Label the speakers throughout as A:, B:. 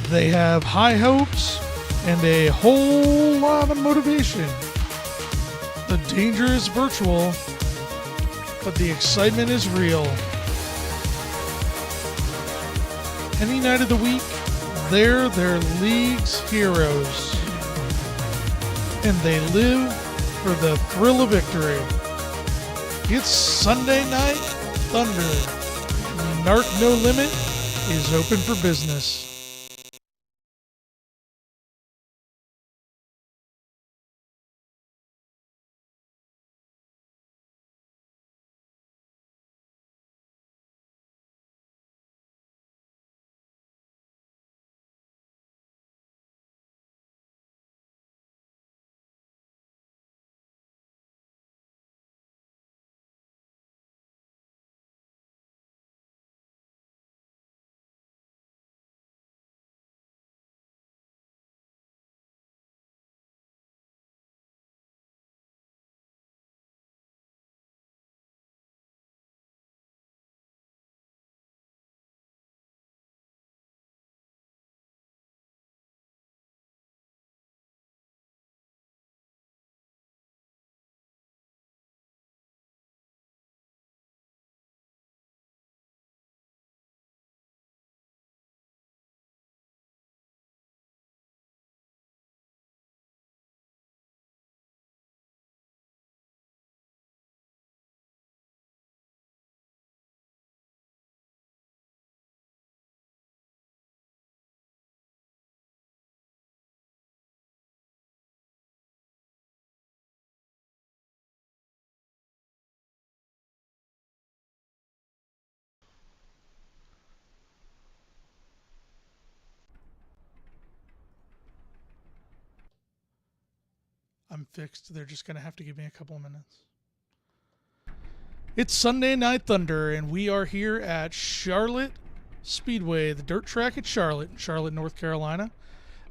A: They have high hopes and a whole lot of motivation. The danger is virtual, but the excitement is real. Any night of the week, they're their league's heroes. And they live for the thrill of victory. It's Sunday Night Thunder. NARC No Limit is open for business. I'm fixed. They're just going to have to give me a couple of minutes. It's Sunday Night Thunder, and we are here at Charlotte Speedway, the dirt track at Charlotte, North Carolina.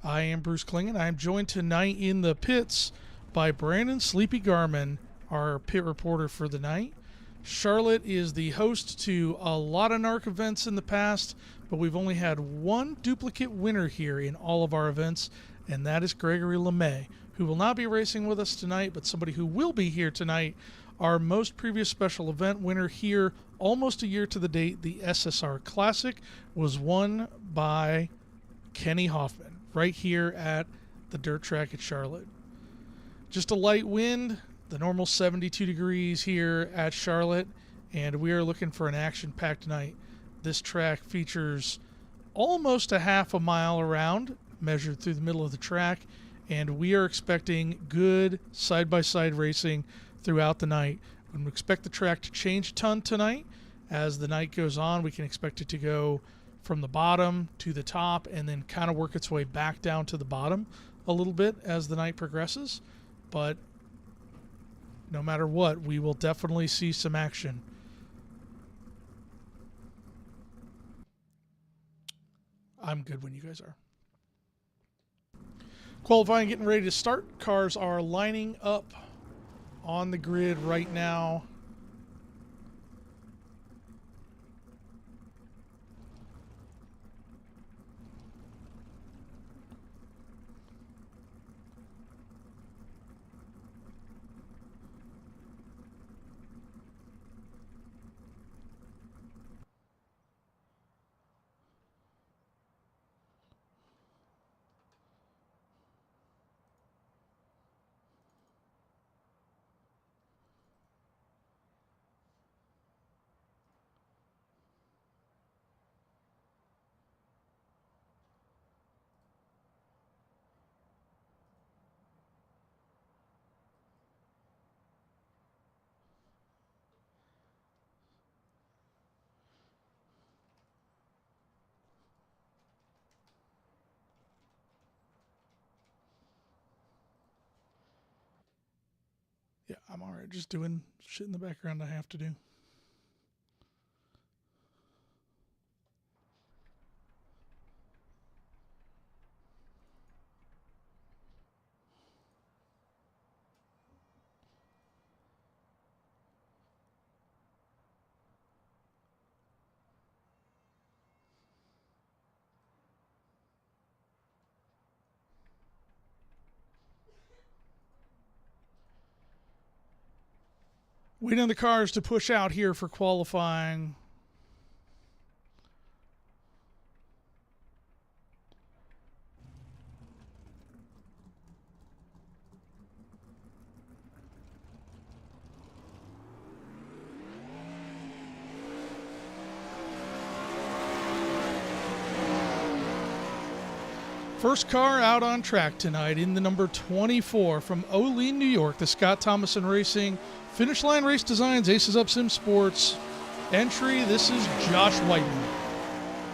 A: I am Bruce Klingen. I am joined tonight in the pits by Brandon Sleepy Garman, our pit reporter for the night. Charlotte is the host to a lot of NARC events in the past, but we've only had one duplicate winner here in all of our events, and that is Gregory LeMay, who will not be racing with us tonight, but somebody who will be here tonight. Our most previous special event winner here, almost a year to the date, the SSR Classic, was won by Kenny Hoffman right here at the dirt track at Charlotte. Just a light wind, the normal 72 degrees here at Charlotte, and we are looking for an action-packed night. This track features almost a half a mile around, measured through the middle of the track, and we are expecting good side-by-side racing throughout the night. We expect the track to change a ton tonight. As the night goes on, we can expect it to go from the bottom to the top and then kind of work its way back down to the bottom a little bit as the night progresses. But no matter what, we will definitely see some action. I'm good when you guys are. Qualifying getting ready to start. Cars are lining up on the grid right now. Yeah, I'm all right. Just doing shit in the background I have to do. Waiting on the cars to push out here for qualifying. First car out on track tonight in the number 24 from Olean, New York, the Scott Thomason Racing Finish Line Race Designs Aces Up Sim Sports entry. This is Josh Whiteman.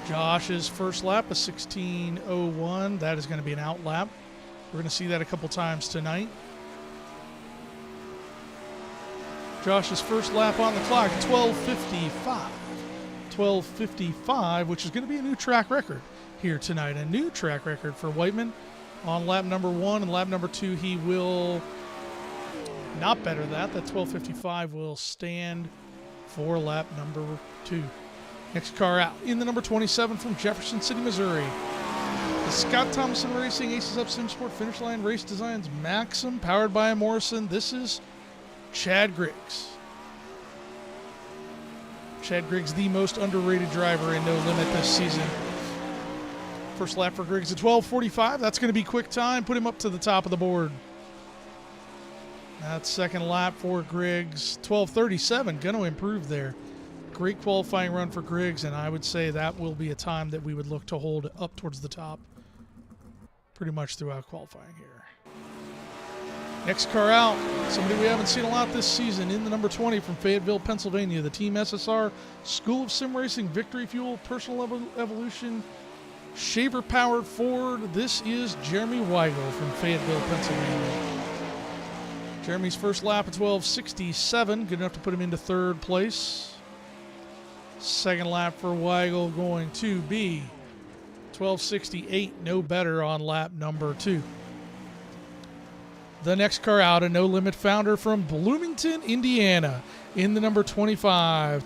A: Josh's first lap, a 16:01. That is going to be an out lap. We're going to see that a couple times tonight. Josh's first lap on the clock, 12:55. 12:55, which is going to be a new track record here tonight. A new track record for Whiteman on lap number 1, and lap number 2 he will not better that. That 12:55 will stand for lap number 2. Next car out in the number 27 from Jefferson City, Missouri. The Scott Thomason Racing Aces Up Sim Sport Finish Line Race Designs Maxim, powered by a Morrison. This is Chad Griggs. Chad Griggs, the most underrated driver in No Limit this season. First lap for Griggs at 12:45. That's going to be quick time. Put him up to the top of the board. That's second lap for Griggs. 12:37. Going to improve there. Great qualifying run for Griggs, and I would say that will be a time that we would look to hold up towards the top pretty much throughout qualifying here. Next car out, somebody we haven't seen a lot this season, in the number 20 from Fayetteville, Pennsylvania, the Team SSR School of Sim Racing Victory Fuel Personal Evolution Shaver-powered Ford. This is Jeremy Weigel from Fayetteville, Pennsylvania. Jeremy's first lap at 12:67, good enough to put him into third place. Second lap for Weigel going to be 12:68, no better on lap number 2. The next car out, a No Limit founder from Bloomington, Indiana, in the number 25,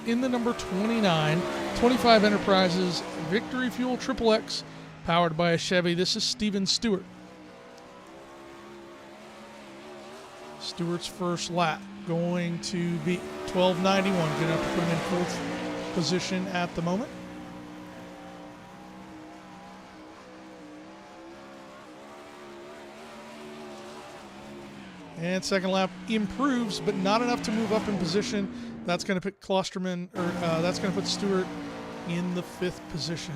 A: in the number 29, 25 Enterprises Victory Fuel Triple X, powered by a Chevy. This is Steven Stewart. Stewart's first lap going to be 12:91. Good enough to put him in fourth position at the moment. And second lap improves, but not enough to move up in position. That's going to put that's going to put Stewart in the 5th position.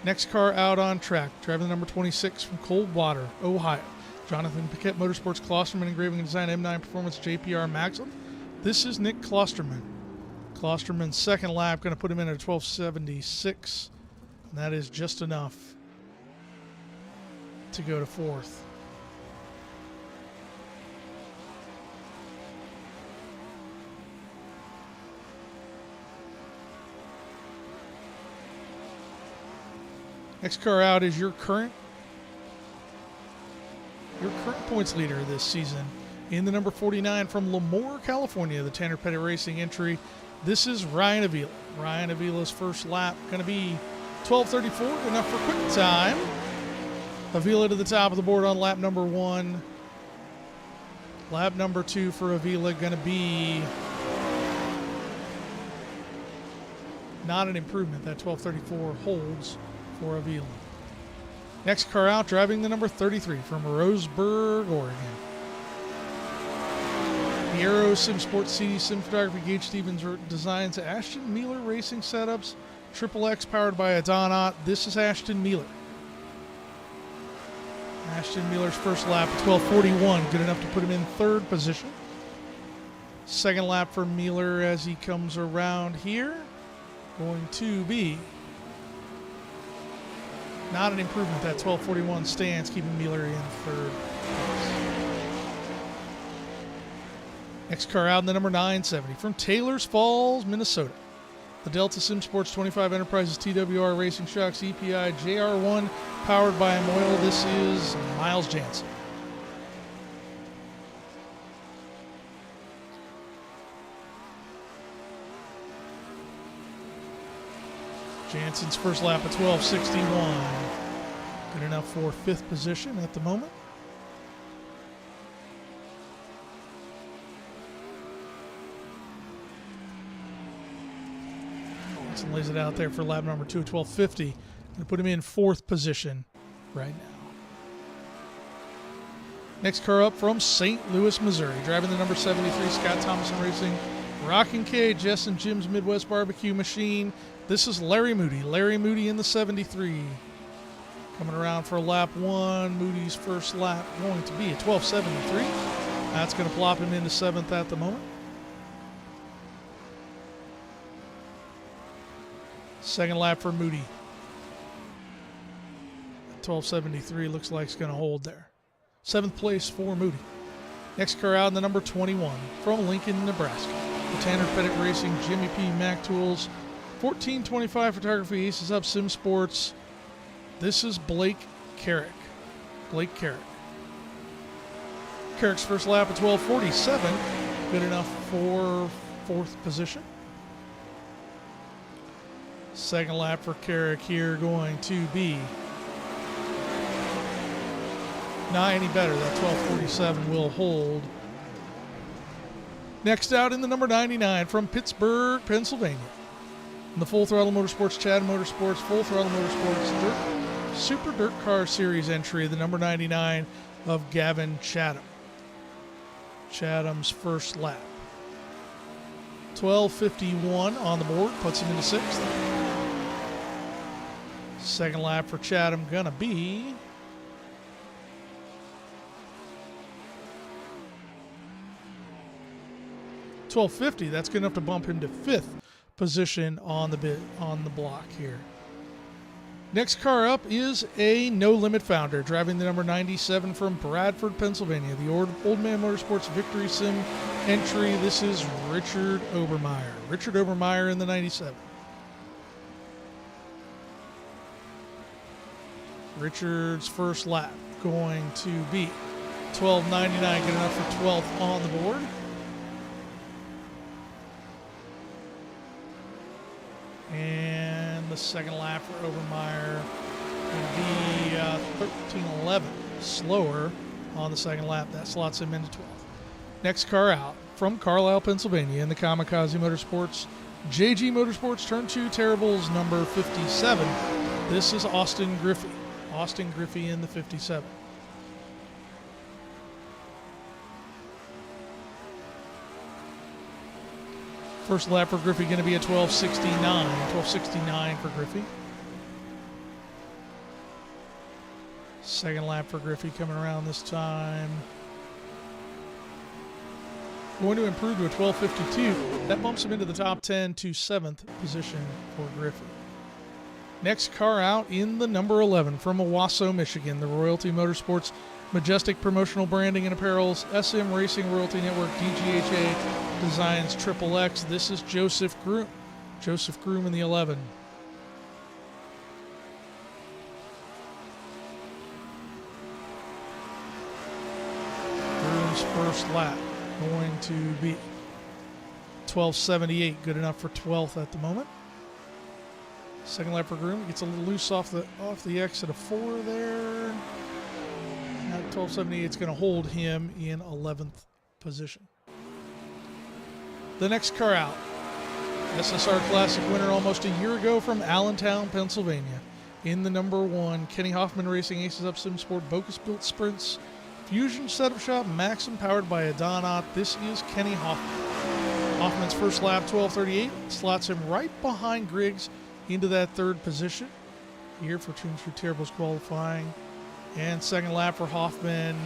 A: Next car out on track, driving the number 26 from Coldwater, Ohio. Jonathan Piquet Motorsports Klosterman Engraving and Design M9 Performance JPR Maxim. This is Nick Klosterman. Klosterman's second lap going to put him in at 12:76, and that is just enough to go to 4th. Next car out is your current points leader this season, in the number 49 from Lemoore, California, the Tanner Pettit Racing entry. This is Ryan Avila. Ryan Avila's first lap going to be 12:34, enough for quick time. Avila to the top of the board on lap number 1. Lap number 2 for Avila going to be not an improvement. That 12:34 holds for Avila. Next car out, driving the number 33 from Roseburg, Oregon. The Aero Sim Sports CD Sim Photography Gage Stevens designs Ashton Mealer Racing Setups, Triple X, powered by a Don Ott. This is Ashton Mealer. Ashton Mealer's first lap at 12:41, good enough to put him in 3rd position. Second lap for Mealer as he comes around here, going to be not an improvement. That 12:41 stands, keeping Mealer in 3rd place. Next car out in the number 970 from Taylors Falls, Minnesota. The Delta Sim Sports 25 Enterprises TWR Racing Shocks EPI JR1, powered by Moyle. This is Miles Jansen. Jansen's first lap at 12:61. Good enough for 5th position at the moment. Jackson lays it out there for lap number 2 at 12:50. Going to put him in 4th position right now. Next car up from St. Louis, Missouri. Driving the number 73, Scott Thomason Racing. Rockin' K, Jess and Jim's Midwest Barbecue Machine. This is Larry Moody. Larry Moody in the 73. Coming around for lap 1. Moody's first lap going to be at 12:73. That's going to plop him into 7th at the moment. Second lap for Moody. 12:73 looks like it's going to hold there. 7th place for Moody. Next car out in the number 21 from Lincoln, Nebraska. The Tanner Pettit Racing, Jimmy P. Mac Tools, 1425 Photography, Aces Up Sim Sports. This is Blake Carrick. Blake Carrick. Carrick's first lap at 12:47. Good enough for 4th position. Second lap for Carrick here going to be not any better. That 12:47 will hold. Next out in the number 99 from Pittsburgh, Pennsylvania. In the Full Throttle Motorsports, Chatham Motorsports, Full Throttle Motorsports Super Dirt Car Series entry, the number 99 of Gavin Chatham. Chatham's first lap. 12:51 on the board, puts him into 6th. Second lap for Chatham gonna be $12.50. That's good enough to bump him to 5th position on the block here. Next car up is a No Limit founder, driving the number 97 from Bradford, Pennsylvania. The Old Man Motorsports Victory Sim entry. This is Richard Obermeyer. Richard Obermeyer in the 97. Richard's first lap going to be 12:99, good enough for 12th on the board. And the second lap for Obermeyer will be 13:11, slower on the second lap. That slots him into 12th. Next car out from Carlisle, Pennsylvania, in the Kamikaze Motorsports, JG Motorsports Turn 2 Terribles number 57. This is Austin Griffey. Austin Griffey in the 57. First lap for Griffey going to be a 12:69. 12:69 for Griffey. Second lap for Griffey coming around this time. Going to improve to a 12:52. That bumps him into the top 10 to 7th position for Griffey. Next car out in the number 11 from Owasso, Michigan, the Royalty Motorsports Majestic Promotional Branding and Apparels, SM Racing Royalty Network, DGHA Designs XXX. This is Joseph Groom. Joseph Groom in the 11. Groom's first lap going to be 12:78, good enough for 12th at the moment. Second lap for Groom, gets a little loose off the exit of 4 there. At 12:78, it's going to hold him in 11th position. The next car out, SSR Classic winner almost a year ago from Allentown, Pennsylvania. In the number 1, Kenny Hoffman Racing, Aces Up Sim Sport, Bocus Built Sprints, Fusion Setup Shop, Maxim powered by Adonat. This is Kenny Hoffman. Hoffman's first lap, 12:38, slots him right behind Griggs into that 3rd position here for Turn 2 Terribles qualifying. And second lap for Hoffman,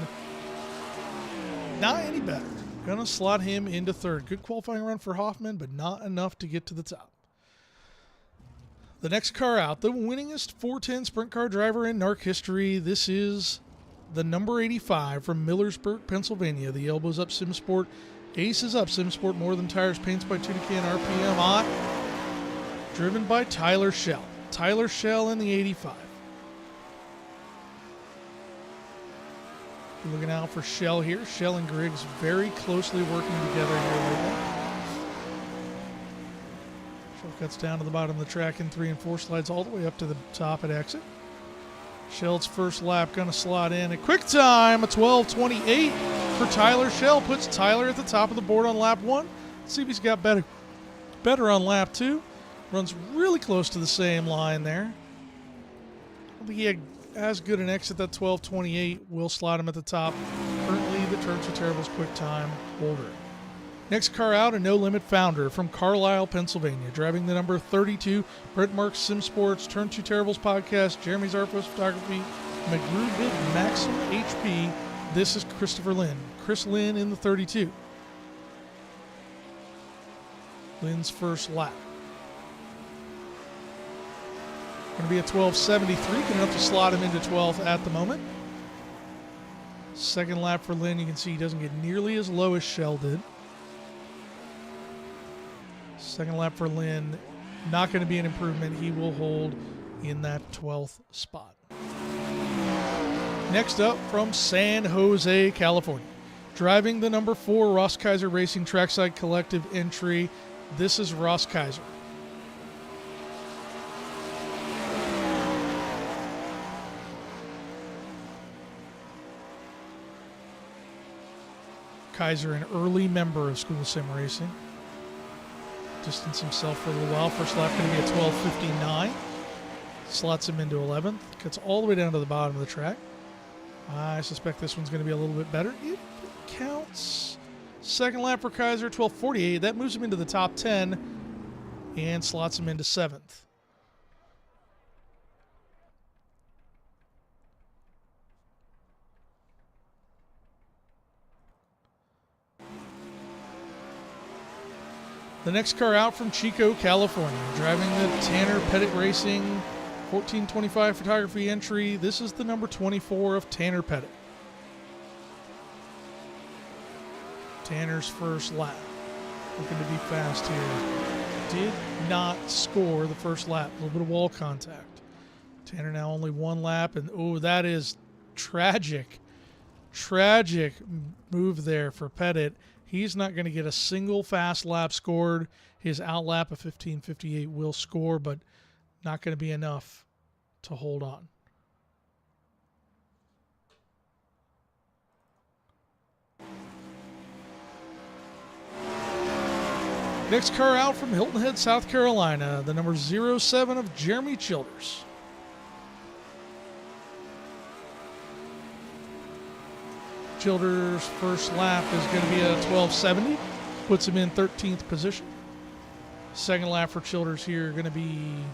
A: not any better. Gonna slot him into 3rd. Good qualifying run for Hoffman, but not enough to get to the top. The next car out, the winningest 410 sprint car driver in NARC history. This is the number 85 from Millersburg, Pennsylvania. The Elbows Up Sim Sport, Aces Up Sim Sport, More Than Tires, Paints by Tunica and RPM on. Driven by Tyler Schell. Tyler Schell in the 85. Looking out for Schell here. Schell and Griggs very closely working together here lately. Schell cuts down to the bottom of the track in 3 and 4, slides all the way up to the top at exit. Schell's first lap going to slot in a quick time, a 12:28 for Tyler Schell. Puts Tyler at the top of the board on lap 1. Let's see if he's got better on lap 2. Runs really close to the same line there. I don't think he had as good an exit. That 12:28 will slot him at the top. Currently the Turn 2 Terrible's quick time holder. Next car out, a No Limit founder from Carlisle, Pennsylvania. Driving the number 32, Brett Marks Sim Sports, Turn 2 Terribles podcast, Jeremy Zarfos Photography, McGrew Maxim HP. This is Christopher Lynn. Chris Lynn in the 32. Lynn's first lap. Going to be a 12:73, good enough to slot him into 12th at the moment. Second lap for Lynn, you can see he doesn't get nearly as low as Shell did. Second lap for Lynn, not going to be an improvement. He will hold in that 12th spot. Next up from San Jose, California. Driving the number 4 Ross Kaiser Racing Trackside Collective entry. This is Ross Kaiser. Kaiser, an early member of School of Sim Racing. Distance himself for a little while. First lap going to be a 12:59. Slots him into 11th. Gets all the way down to the bottom of the track. I suspect this one's going to be a little bit better. It counts. Second lap for Kaiser, 12:48. That moves him into the top 10 and slots him into 7th. The next car out from Chico, California, driving the Tanner Pettit Racing 1425 photography entry. This is the number 24 of Tanner Pettit. Tanner's first lap. Looking to be fast here. Did not score the first lap. A little bit of wall contact. Tanner now only one lap, and oh, that is tragic. Tragic move there for Pettit. He's not going to get a single fast lap scored. His out lap of 15:58 will score, but not going to be enough to hold on. Next car out from Hilton Head, South Carolina, the number 07 of Jeremy Childers. Childers' first lap is going to be a 12:70, puts him in 13th position. Second lap for Childers here going to be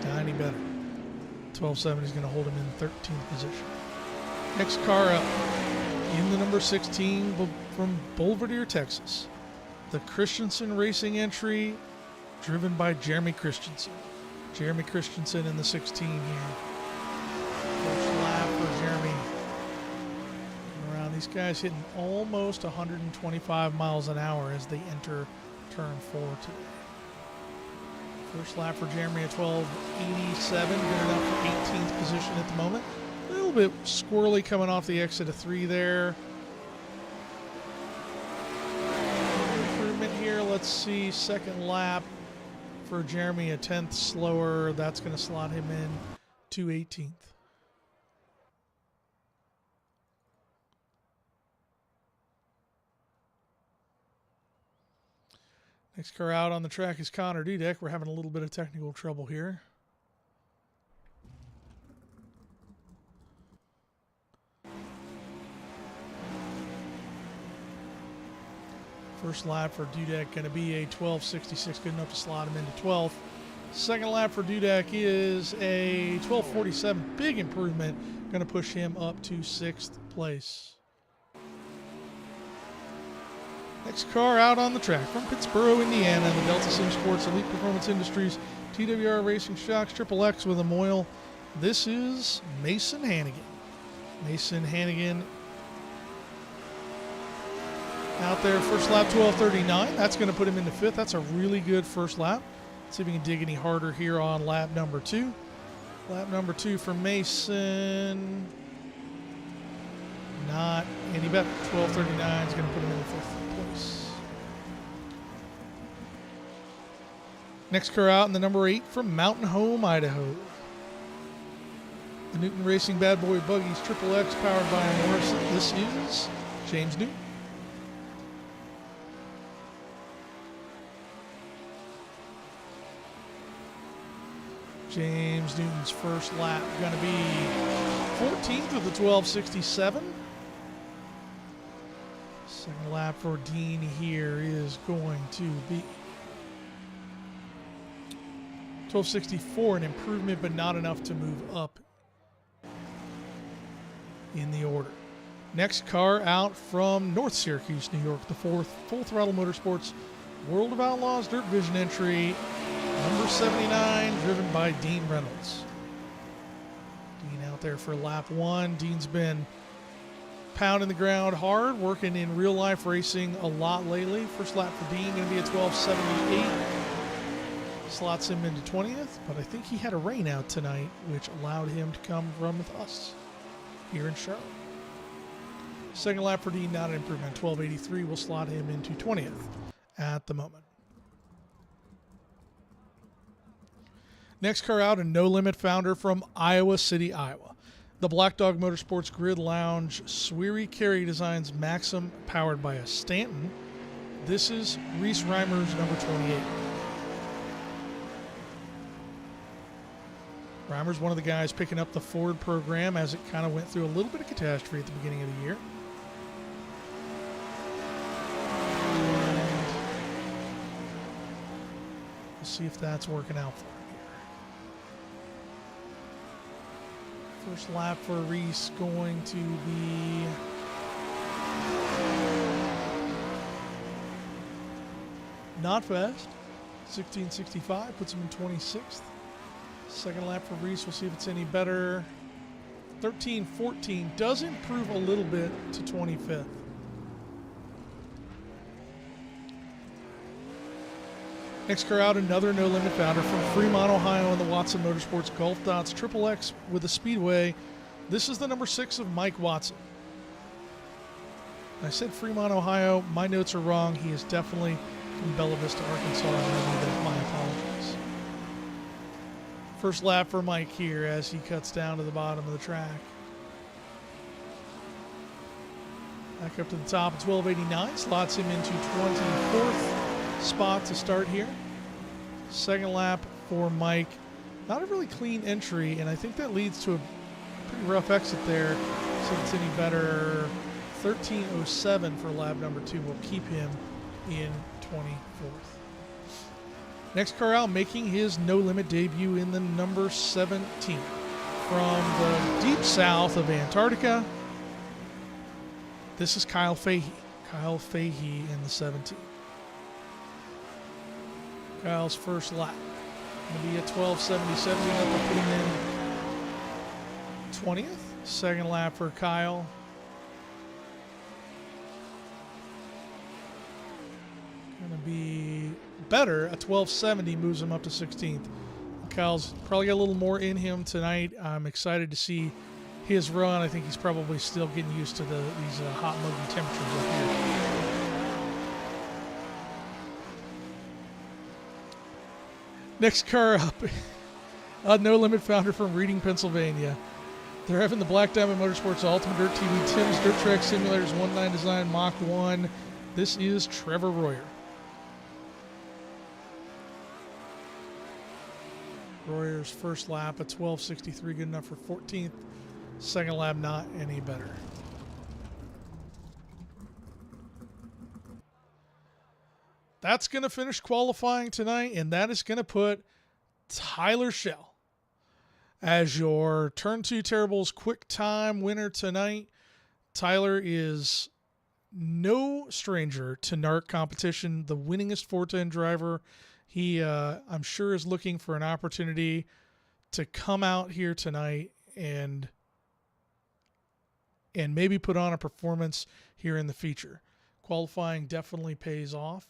A: any better. 12:70 is going to hold him in 13th position. Next car up in the number 16 from Belvedere, Texas. The Christensen Racing entry driven by Jeremy Christensen. Jeremy Christensen in the 16 here. First lap for Jeremy. Around these guys hitting almost 125 miles an hour as they enter turn 4 today. First lap for Jeremy at 12:87, good enough for 18th position at the moment. A little bit squirrely coming off the exit of 3 there. Improvement here, let's see, second lap for Jeremy, a 10th slower. That's going to slot him in to 18th. Next car out on the track is Connor Dudek. We're having a little bit of technical trouble here. First lap for Dudek going to be a 12:66, good enough to slot him into 12th. Second lap for Dudek is a 12:47, big improvement, going to push him up to 6th place. Next car out on the track from Pittsburgh, Indiana, the Delta Sim Sports Elite Performance Industries TWR Racing Shocks Triple X with a Moyle. This is Mason Hannigan. Mason Hannigan out there, first lap 12:39. That's going to put him into 5th. That's a really good first lap. Let's see if we can dig any harder here on lap number 2. Lap number 2 for Mason. Not any better. 12:39 is going to put him in the 5th place. Next car out in the number 8 from Mountain Home, Idaho. The Newton Racing Bad Boy Buggies Triple X powered by Morrison. This is James Newton. James Newton's first lap going to be 14th with a 12:67. Second lap for Dean here is going to be 12:64, an improvement, but not enough to move up in the order. Next car out from North Syracuse, New York, the fourth Full Throttle Motorsports World of Outlaws Dirt Vision entry, number 79, driven by Dean Reynolds. Dean out there for lap 1. Dean's been pounding the ground hard, working in real life racing a lot lately. First lap for Dean going to be a 12:78. Slots him into 20th, but I think he had a rain out tonight, which allowed him to come run with us here in Charlotte. Second lap for Dean, not an improvement. 12:83 will slot him into 20th at the moment. Next car out, a No Limit founder from Iowa City, Iowa. The Black Dog Motorsports Grid Lounge Sweary Carry Designs Maxim, powered by a Stanton. This is Reese Reimer's number 28. Reimer's one of the guys picking up the Ford program as it kind of went through a little bit of catastrophe at the beginning of the year. And we'll see if that's working out for him here. First lap for Reese going to be not fast. 16:65 puts him in 26th. Second lap for Reese, we'll see if it's any better. 13:14 does improve a little bit to 25th. Next car out, another No Limit founder from Fremont, Ohio, in the Watson Motorsports Golf Dots Triple X with a Speedway. This is the number 6 of Mike Watson. I said Fremont, Ohio. My notes are wrong. He is definitely from Bella Vista, Arkansas. And I need that. My apologies. First lap for Mike here as he cuts down to the bottom of the track. Back up to the top at 12:89, slots him into 24th spot to start here. Second lap for Mike. Not a really clean entry, and I think that leads to a pretty rough exit there. See if it's any better. 13:07 for lap number 2 will keep him in 24th. Next car out, making his No Limit debut in the number 17. From the deep south of Antarctica, this is Kyle Fahey. Kyle Fahey in the 17. Kyle's first lap. Going to be a 12:77. That will put him in 20th. Second lap for Kyle. Going to be better. A 12:70 moves him up to 16th. Kyle's probably got a little more in him tonight. I'm excited to see his run. I think he's probably still getting used to these hot, muggy temperatures up here. Next car up, a No Limit founder from Reading, Pennsylvania. They're having the Black Diamond Motorsports Ultimate Dirt TV Tim's Dirt Track Simulators 1/9 Design Mach 1. This is Trevor Royer. Royer's first lap at 12:63, good enough for 14th. Second lap, not any better. That's going to finish qualifying tonight, and that is going to put Tyler Schell as your Turn 2 Terribles quick time winner tonight. Tyler is no stranger to NARC competition, the winningest 410 driver. He, I'm sure, is looking for an opportunity to come out here tonight and maybe put on a performance here in the feature. Qualifying definitely pays off.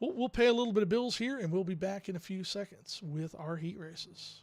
A: We'll pay a little bit of bills here, and we'll be back in a few seconds with our heat races.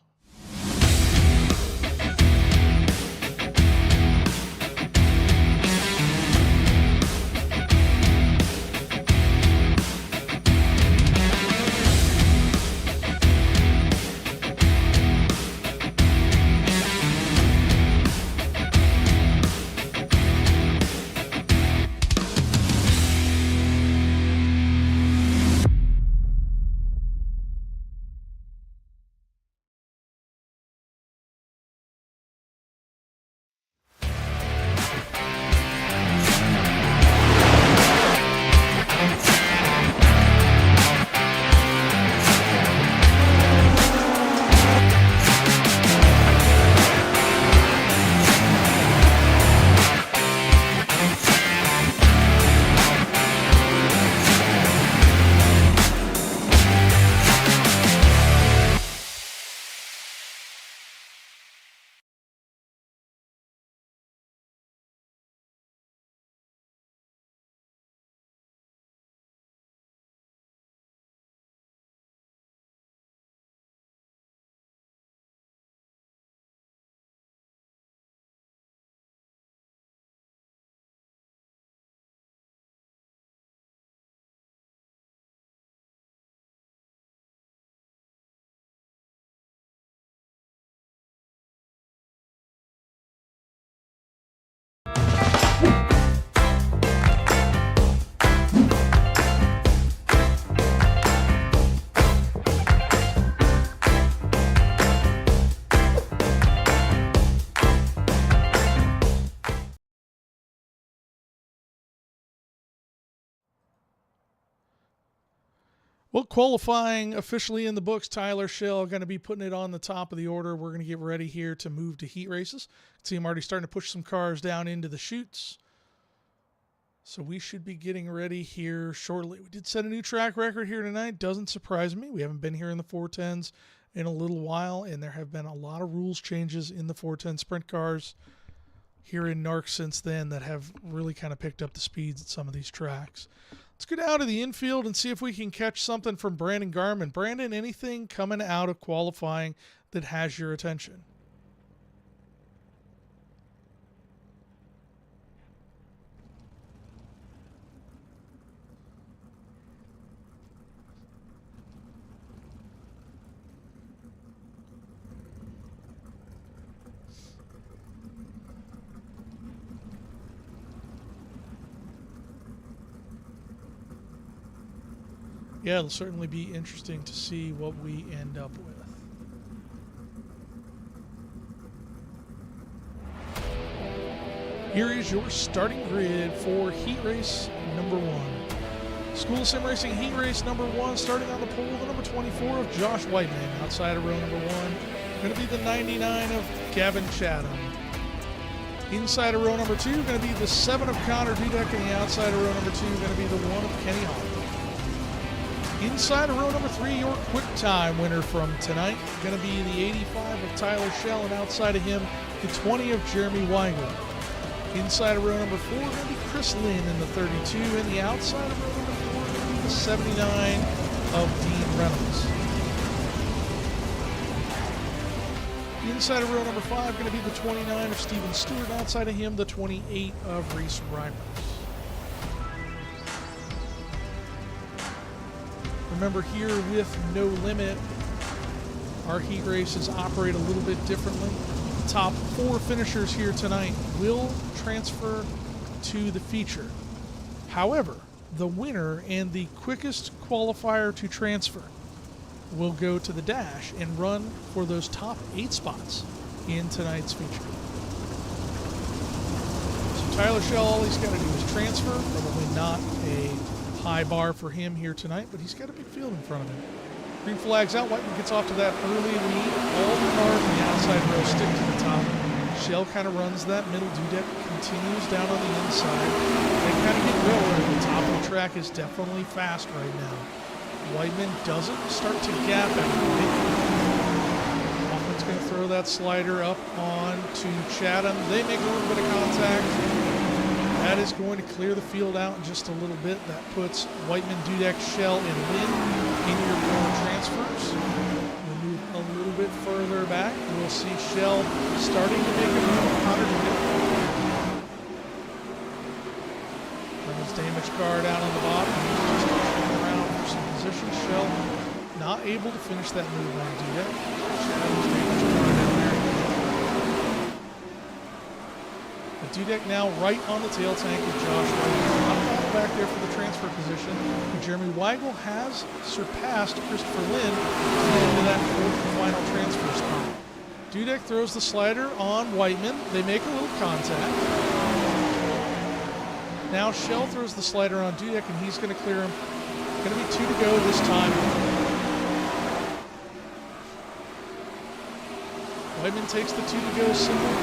A: Well, qualifying officially in the books. Tyler Schell going to be putting it on the top of the order. We're going to get ready here to move to heat races. See him already starting to push some cars down into the chutes. So we should be getting ready here shortly. We did set a new track record here tonight. Doesn't surprise me. We haven't been here in the 410s in a little while, and there have been a lot of rules changes in the 410 sprint cars here in NARC since then that have really kind of picked up the speeds at some of these tracks. Let's get out of the infield and see if we can catch something from Brandon Garman. Brandon, anything coming out of qualifying that has your attention? Yeah, it'll certainly be interesting to see what we end up with. Here is your starting grid for heat race number 1. School Sim Racing heat race number 1, starting on the pole, the number 24 of Josh Whiteman. Outside of row number 1, going to be the 99 of Gavin Chatham. Inside of row number 2, going to be the 7 of Connor Dudek, and the outside of row number 2, going to be the 1 of Kenny Hall. Inside of row number 3, your quick time winner from tonight, going to be the 85 of Tyler Schell, and outside of him, the 20 of Jeremy Weigel. Inside of row number 4, going to be Chris Lynn in the 32, and the outside of row number 4, going to be the 79 of Dean Reynolds. Inside of row number 5, going to be the 29 of Steven Stewart, outside of him, the 28 of Reese Reimers. Remember, here with No Limit, our heat races operate a little bit differently. The top 4 finishers here tonight will transfer to the feature. However, the winner and the quickest qualifier to transfer will go to the dash and run for those top 8 spots in tonight's feature. So Tyler Schell, all he's got to do is transfer. Probably not a high bar for him here tonight, but he's got a big field in front of him. Green flag's out. Whiteman gets off to that early lead. All the cars in the outside row stick to the top. Schell kind of runs that middle. Dudek continues down on the inside. They kind of get going. The top of the track is definitely fast right now. Whiteman doesn't start to gap everybody. Hoffman's going to throw that slider up on to Chatham. They make a little bit of contact. That is going to clear the field out in just a little bit. That puts Whiteman, Dudek, Schell, and Lynn in your corner transfers. We'll move a little bit further back. We'll see Schell starting to make a move on Connor Dudek. Reynolds damage car down on the bottom. Just turning around for some position. Schell not able to finish that move on Dudek. Shadow's damage car down there. Dudek now right on the tail tank of Josh Whiteman. Not back there for the transfer position. Jeremy Weigel has surpassed Christopher Lynn to get into that 4th and final transfer spot. Dudek throws the slider on Whiteman. They make a little contact. Now Schell throws the slider on Dudek, and he's going to clear him. Going to be 2 to go this time. Whiteman takes the 2 to go symbol.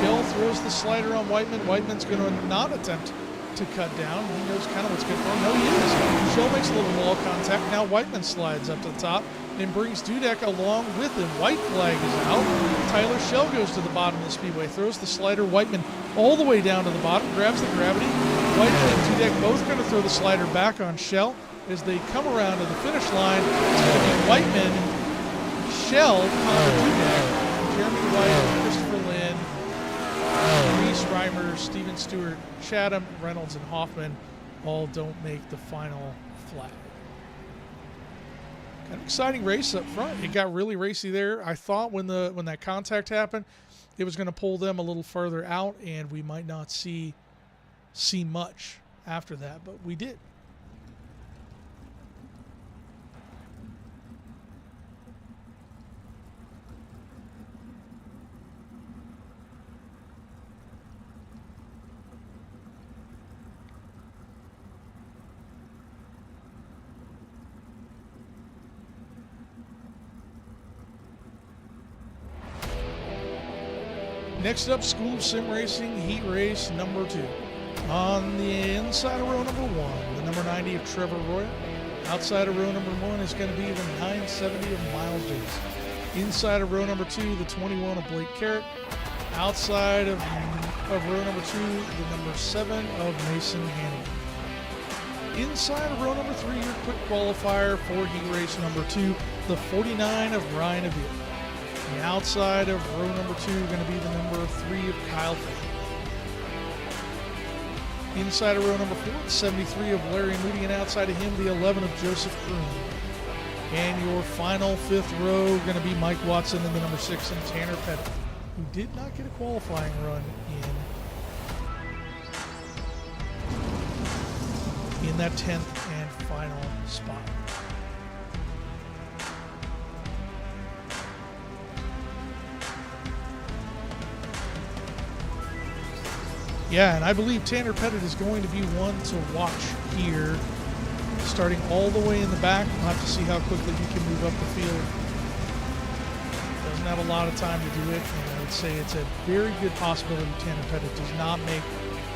A: Schell throws the slider on Whiteman. Whiteman's going to not attempt to cut down. He knows kind of what's good for him. No, he is. Schell makes a little wall contact. Now Whiteman slides up to the top and brings Dudek along with him. White flag is out. Tyler Schell goes to the bottom of the speedway, throws the slider. Whiteman all the way down to the bottom, grabs the gravity. Whiteman and Dudek both going to throw the slider back on Schell as they come around to the finish line. It's going to be Whiteman, Schell, Connor Dudek, Jeremy White, Christopher Lynn, Reese Reimers, Steven Stewart, Chatham, Reynolds, and Hoffman all don't make the final flag. Kind of exciting race up front. It got really racy there. I thought when that contact happened, it was going to pull them a little further out, and we might not see much after that, but we did. Next up, School of Sim Racing Heat Race number 2. On the inside of row number 1, the number 90 of Trevor Royer. Outside of row number 1 is going to be the 970 of Miles Davis. Inside of row number 2, the 21 of Blake Carrick. Outside of row number 2, the number 7 of Mason Hannigan. Inside of row number 3, your quick qualifier for heat race number 2, the 49 of Ryan Avila. The outside of row number 2 going to be the number 3 of Kyle Ford. Inside of row number 4, the 73 of Larry Moody, and outside of him, the 11 of Joseph Kroon. And your final 5th row going to be Mike Watson and the number 6 and Tanner Pettit, who did not get a qualifying run in that 10th and final spot. Yeah, and I believe Tanner Pettit is going to be one to watch here, starting all the way in the back. We'll have to see how quickly he can move up the field. Doesn't have a lot of time to do it, and I would say it's a very good possibility Tanner Pettit does not make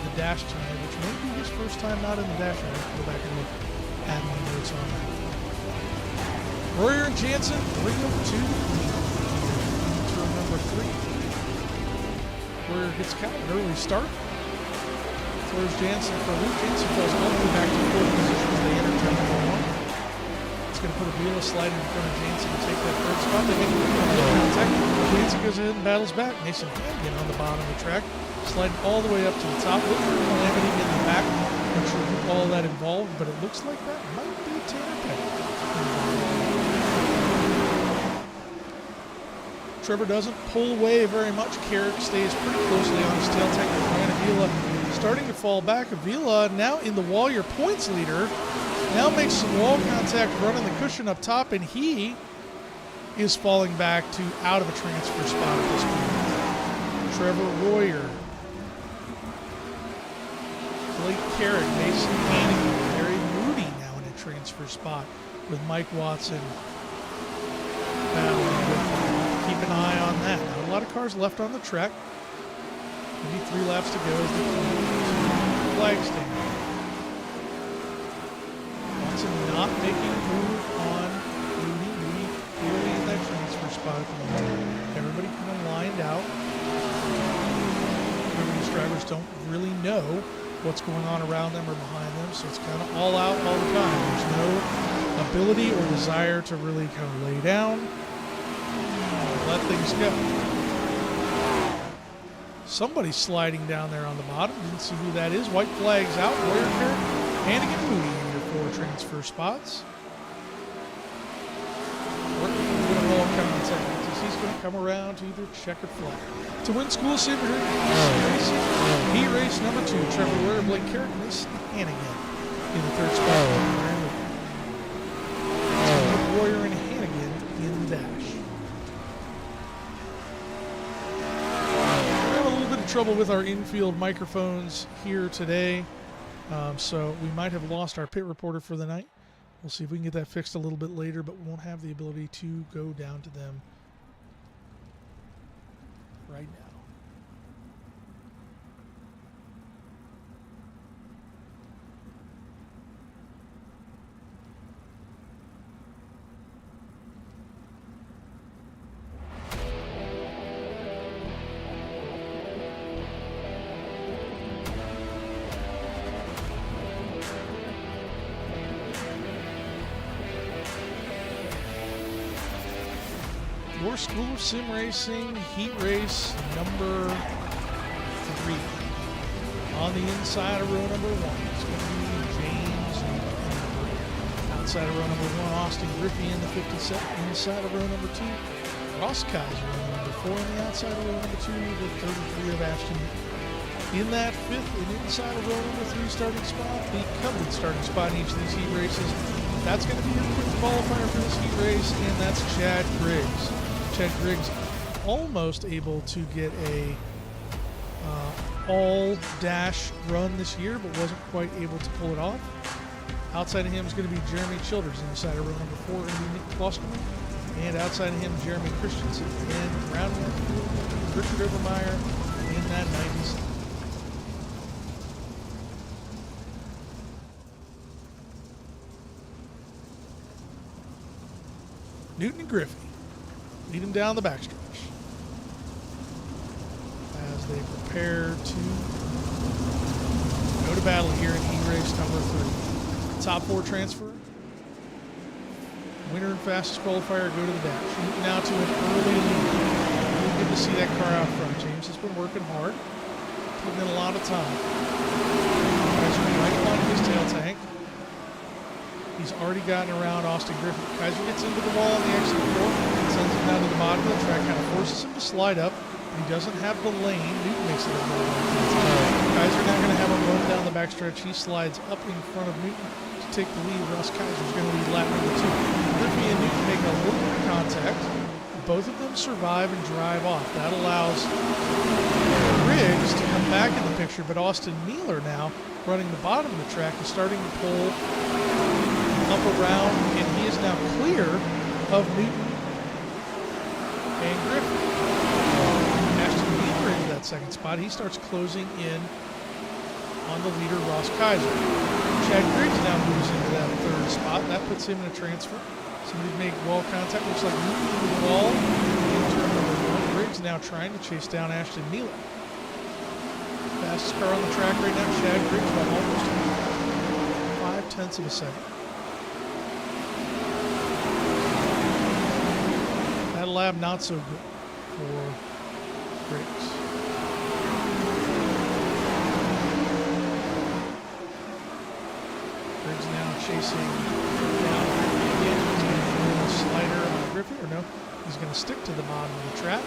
A: the dash tonight, which may be his first time not in the dash. I have to go back and look at my notes on that. Royer and Jansen bring over 2 to number 3. Royer gets kind of an early start. Throws Jansen for a loop. Jansen falls all the way back to 4th position as they enter turn number 1. It's going to put Avila sliding in front of Jansen to take that 3rd spot. They make contact. Jansen goes ahead and battles back. Mason Hannigan on the bottom of the track, sliding all the way up to the top. Looking for Calamity in the back. Not sure who all that involved, but it looks like that might be Tanner Pettit. Trevor doesn't pull away very much. Carrick stays pretty closely on his tail. Technical Ryan Avila starting to fall back. Avila now in the wall, your points leader, now makes some wall contact running the cushion up top, and he is falling back to out of a transfer spot at this point. Trevor Royer, Blake Carrick, Mason Hannigan, Larry Moody now in a transfer spot with Mike Watson battling with him. Keep an eye on that. Not a lot of cars left on the track. Maybe 3 laps to go as the flag stand. Watson not making a move on Moody. Moody clearly in that transfer spot at the moment. Everybody kind of lined out. Remember, these drivers don't really know what's going on around them or behind them, so it's kind of all out all the time. There's no ability or desire to really kind of lay down, let things go. Somebody's sliding down there on the bottom. Didn't see who that is. White flag's out. Royer, Carrick, Hannigan, Moody in your 4 transfer spots. Working with a wall contact. He's going to come around to either checkered flag. To win School Sim Racing, heat race number 2, Trevor Royer, Blake Carrick, and Mason Hannigan in the 3rd spot. Royer and Hannigan in the dash. Trouble with our infield microphones here today, so we might have lost our pit reporter for the night. We'll see if we can get that fixed a little bit later, but we won't have the ability to go down to them right now. Your School of Sim Racing heat race number 3. On the inside of row number 1, it's going to be James and outside of row number 1, Austin Griffey in the 57. Inside of row number 2, Ross Kaiser in number 4. On the outside of row number 2, the 33 of Ashton. In that 5th and inside of row number 3 starting spot, the coveted starting spot in each of these heat races. That's going to be your quick qualifier for this heat race, and that's Chad Griggs. Chad Griggs almost able to get a all-dash run this year, but wasn't quite able to pull it off. Outside of him is going to be Jeremy Childers. Inside of row number 4 going to be Nick Klosterman. And outside of him, Jeremy Christensen. And rounding out the field, Richard Obermeyer in that 97. Newton and Griffey lead him down the backstretch as they prepare to go to battle here in heat race number 3. Top 4 transfer. Winner and fastest qualifier go to the dash. Newton now to an early lead. Really good to see that car out front. James has been working hard, putting in a lot of time. Kaiser right on his tail tank. He's already gotten around Austin Griffin. Kaiser gets into the wall on the exit 4 and sends him down to the bottom of the track, kind of forces him to slide up. He doesn't have the lane. Newton makes it a little Kaiser now going to have a run down the backstretch. He slides up in front of Newton to take the lead. Russ Kaiser's going to lead lap number 2. Griffey and Newton make a little bit of contact. Both of them survive and drive off. That allows Riggs to come back in the picture, but Austin Mealer now running the bottom of the track is starting to pull up around, and he is now clear of Newton and Griffey. Ashton Mealer into that second spot. He starts closing in on the leader, Ross Kaiser. Chad Griggs now moves into that third spot. That puts him in a transfer. Somebody make wall contact. Looks like Newton into the wall in turn number 1. Griggs now trying to chase down Ashton Mealer. Fastest car on the track right now, Chad Griggs, by almost 0.5 of a second. That lap not so good for Griggs. Griggs now chasing down Griffey again. He's going to do a slider on Griffey, or no, he's going to stick to the bottom of the track.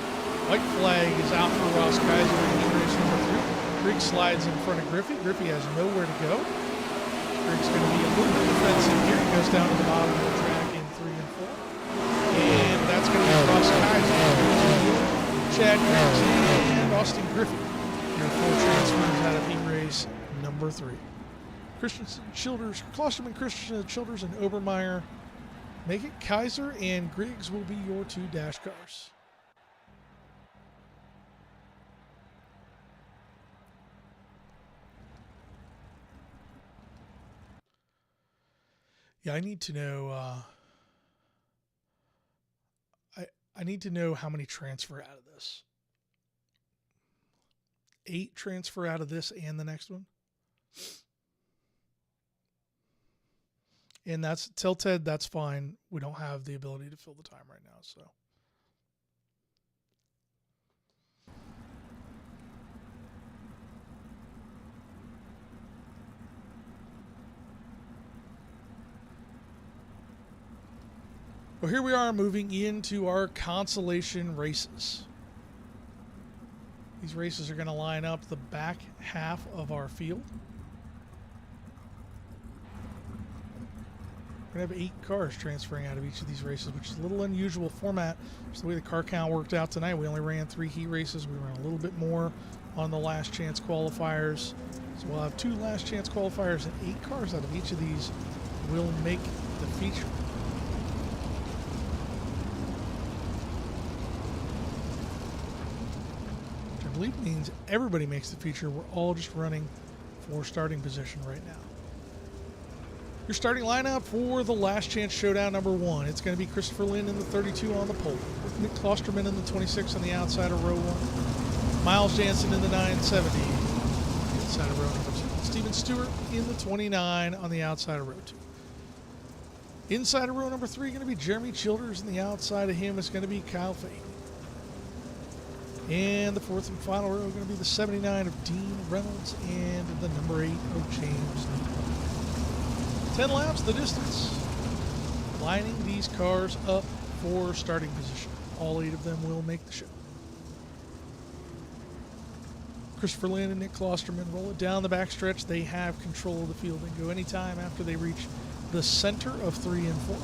A: White flag is out for Ross Kaiser in heat race number 3. Griggs slides in front of Griffey. Griffey has nowhere to go. Griggs going to be a little bit defensive here. He goes down to the bottom of the track in 3 and 4. And that's going to be Ross Kaiser, Chad Griggs, and Austin Griffey. Your 4 transfers out of heat race number 3. Christensen, Childers, Klosterman, Christensen, Childers, and Obermeyer make it. Kaiser and Griggs will be your 2 dash cars. Yeah, I need to know. I need to know how many transfer out of this. 8 transfer out of this and the next one. And that's, tell Ted that's fine. We don't have the ability to fill the time right now, so. Well, here we are moving into our consolation races. These races are going to line up the back half of our field. We're going to have 8 cars transferring out of each of these races, which is a little unusual format. Just the way the car count worked out tonight. We only ran 3 heat races. We ran a little bit more on the last chance qualifiers. So we'll have 2 last chance qualifiers, and 8 cars out of each of these will make the feature. Which I believe means everybody makes the feature. We're all just running for starting position right now. Your starting lineup for the last chance showdown number 1. It's going to be Christopher Lynn in the 32 on the pole, with Nick Klosterman in the 26 on the outside of row 1, Miles Jansen in the 970 inside of row number 2, Steven Stewart in the 29 on the outside of row 2. Inside of row number 3 going to be Jeremy Childers, and the outside of him is going to be Kyle Fahey. And the 4th and final row going to be the 79 of Dean Reynolds and the number 8 of James Neal. 10 laps the distance, lining these cars up for starting position. All 8 of them will make the show. Christopher Lynn and Nick Klosterman roll it down the backstretch. They have control of the field and go anytime after they reach the center of 3 and 4.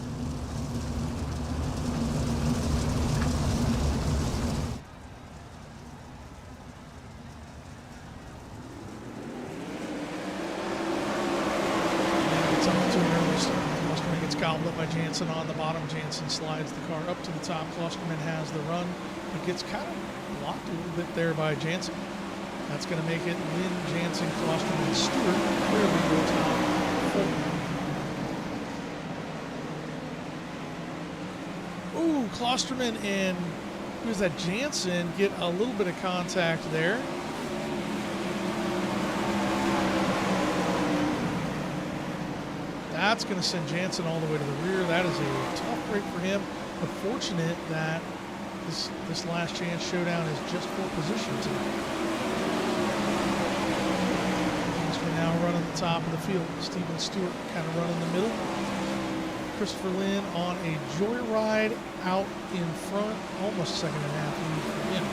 A: Gobbled up by Jansen on the bottom. Jansen slides the car up to the top. Klosterman has the run, but gets kind of blocked a little bit there by Jansen. That's going to make it Lynn, Jansen, Klosterman, and Stewart clearly go top 4. Ooh, Klosterman and who is that? Jansen get a little bit of contact there. That's going to send Jansen all the way to the rear. That is a tough break for him. But fortunate that this last chance showdown is just for position tonight. We're now running the top of the field. Steven Stewart kind of running the middle. Christopher Lynn on a joyride out in front, almost second and a half lead for him.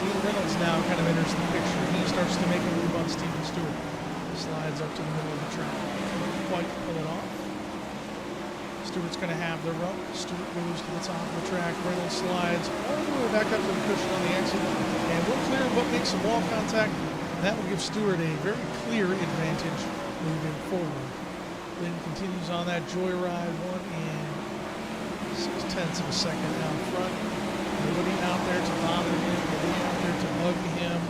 A: Dean Reynolds now kind of enters the picture. He starts to make a move on Steven Stewart. Slides up to the middle of the track. Can't quite pull it off. Stewart's going to have the run. Stewart goes to the top of the track. Reynolds slides all the way back up to the cushion on the exit. And we'll clear but make some wall contact. And that will give Stewart a very clear advantage moving forward. Lynn continues on that joyride, 1 6/10 of a second out front. Nobody out there to bother him. Nobody out there to bug him.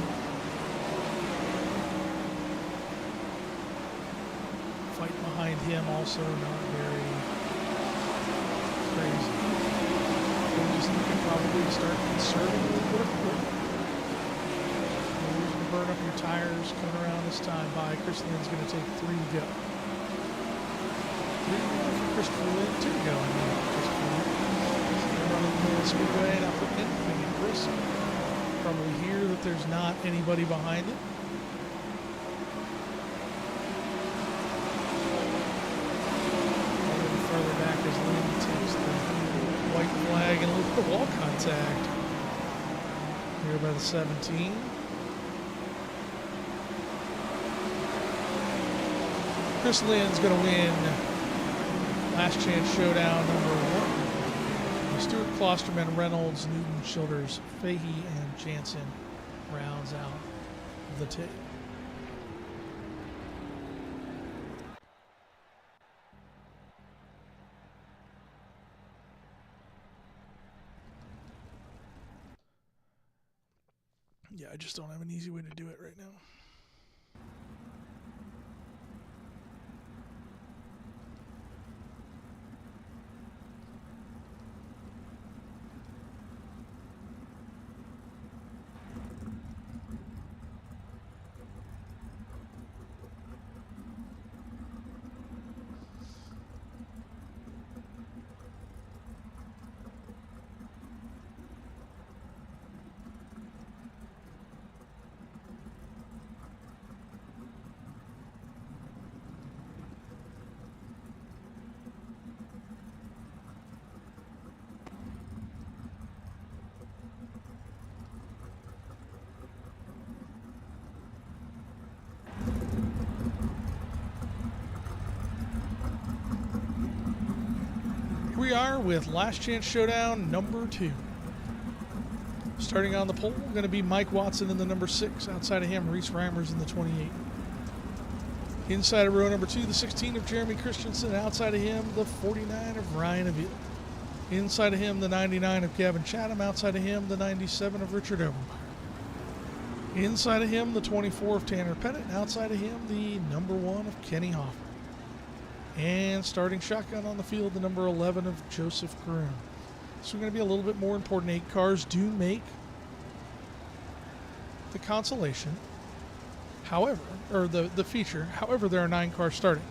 A: Fight behind him also not very crazy. So just looking probably to start conserving a little bit of grip. You're going to burn up your tires coming around this time by. Chris Lynn's going to take 3 to go. 3 to go for Christopher Lynn, 2 to go. Christopher Lynn. They're running the middle of the speedway, not putting anything in risk. Probably hear that there's not anybody behind it. Further back as Lynn takes the white flag and a little bit of wall contact here by the 17. Chris Lynn's going to win last chance showdown number 1. Stewart, Klosterman, Reynolds, Newton, Childers, Fahey, and Jansen rounds out the tape. Yeah, I just don't have an easy way to do it right now. We are with last chance showdown number 2. Starting on the pole, going to be Mike Watson in the number 6. Outside of him, Reese Reimers in the 28. Inside of row number 2, the 16 of Jeremy Christensen. Outside of him, the 49 of Ryan Avila. Inside of him, the 99 of Gavin Chatham. Outside of him, the 97 of Richard Obermeyer. Inside of him, the 24 of Tanner Pettit. Outside of him, the number 1 of Kenny Hoffman. And starting shotgun on the field, the number 11 of Joseph Groom. So we're going to be a little bit more important. 8 cars do make the consolation. However, or the feature. However, there are 9 cars starting.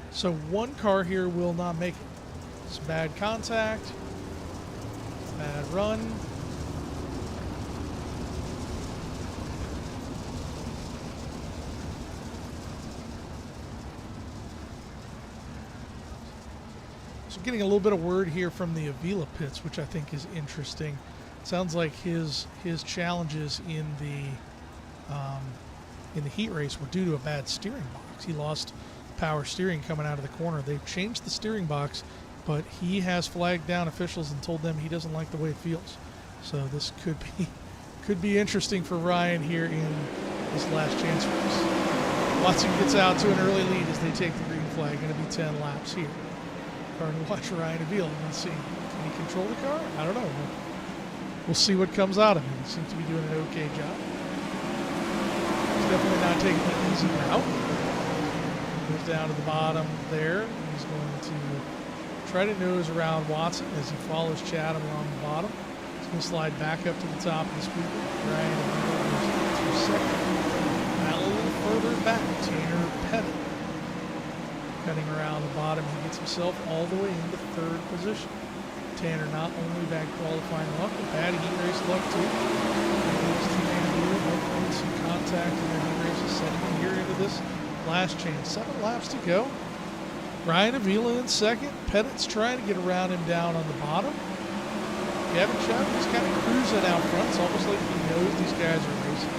A: So 1 car here will not make it. It's bad contact, bad run. So getting a little bit of word here from the Avila pits, which I think is interesting. It sounds like his challenges in the heat race were due to a bad steering box. He lost power steering coming out of the corner. They've changed the steering box, but he has flagged down officials and told them he doesn't like the way it feels. So this could be interesting for Ryan here in this last chance race. Watson gets out to an early lead as they take the green flag. Going to be 10 laps here. Starting to watch Ryan Avila. Let's see. Can he control the car? I don't know. we'll see what comes out of him. He seems to be doing an okay job. He's definitely not taking the easy route. Goes down to the bottom there. He's going to try to nose around Watson as he follows Chatham along the bottom. He's going to slide back up to the top of the speedway. Ryan goes through second. Now a little further back, Tanner Pettit. Cutting around the bottom, he gets himself all the way into third position. Tanner not only bad qualifying luck, but bad heat race luck too. Hopefully some contact in their heat races setting here into this last chance. 7 laps to go. Ryan Avila in second. Pettit's trying to get around him down on the bottom. Gavin Chatham is kind of cruising out front. It's almost like he knows these guys are racing.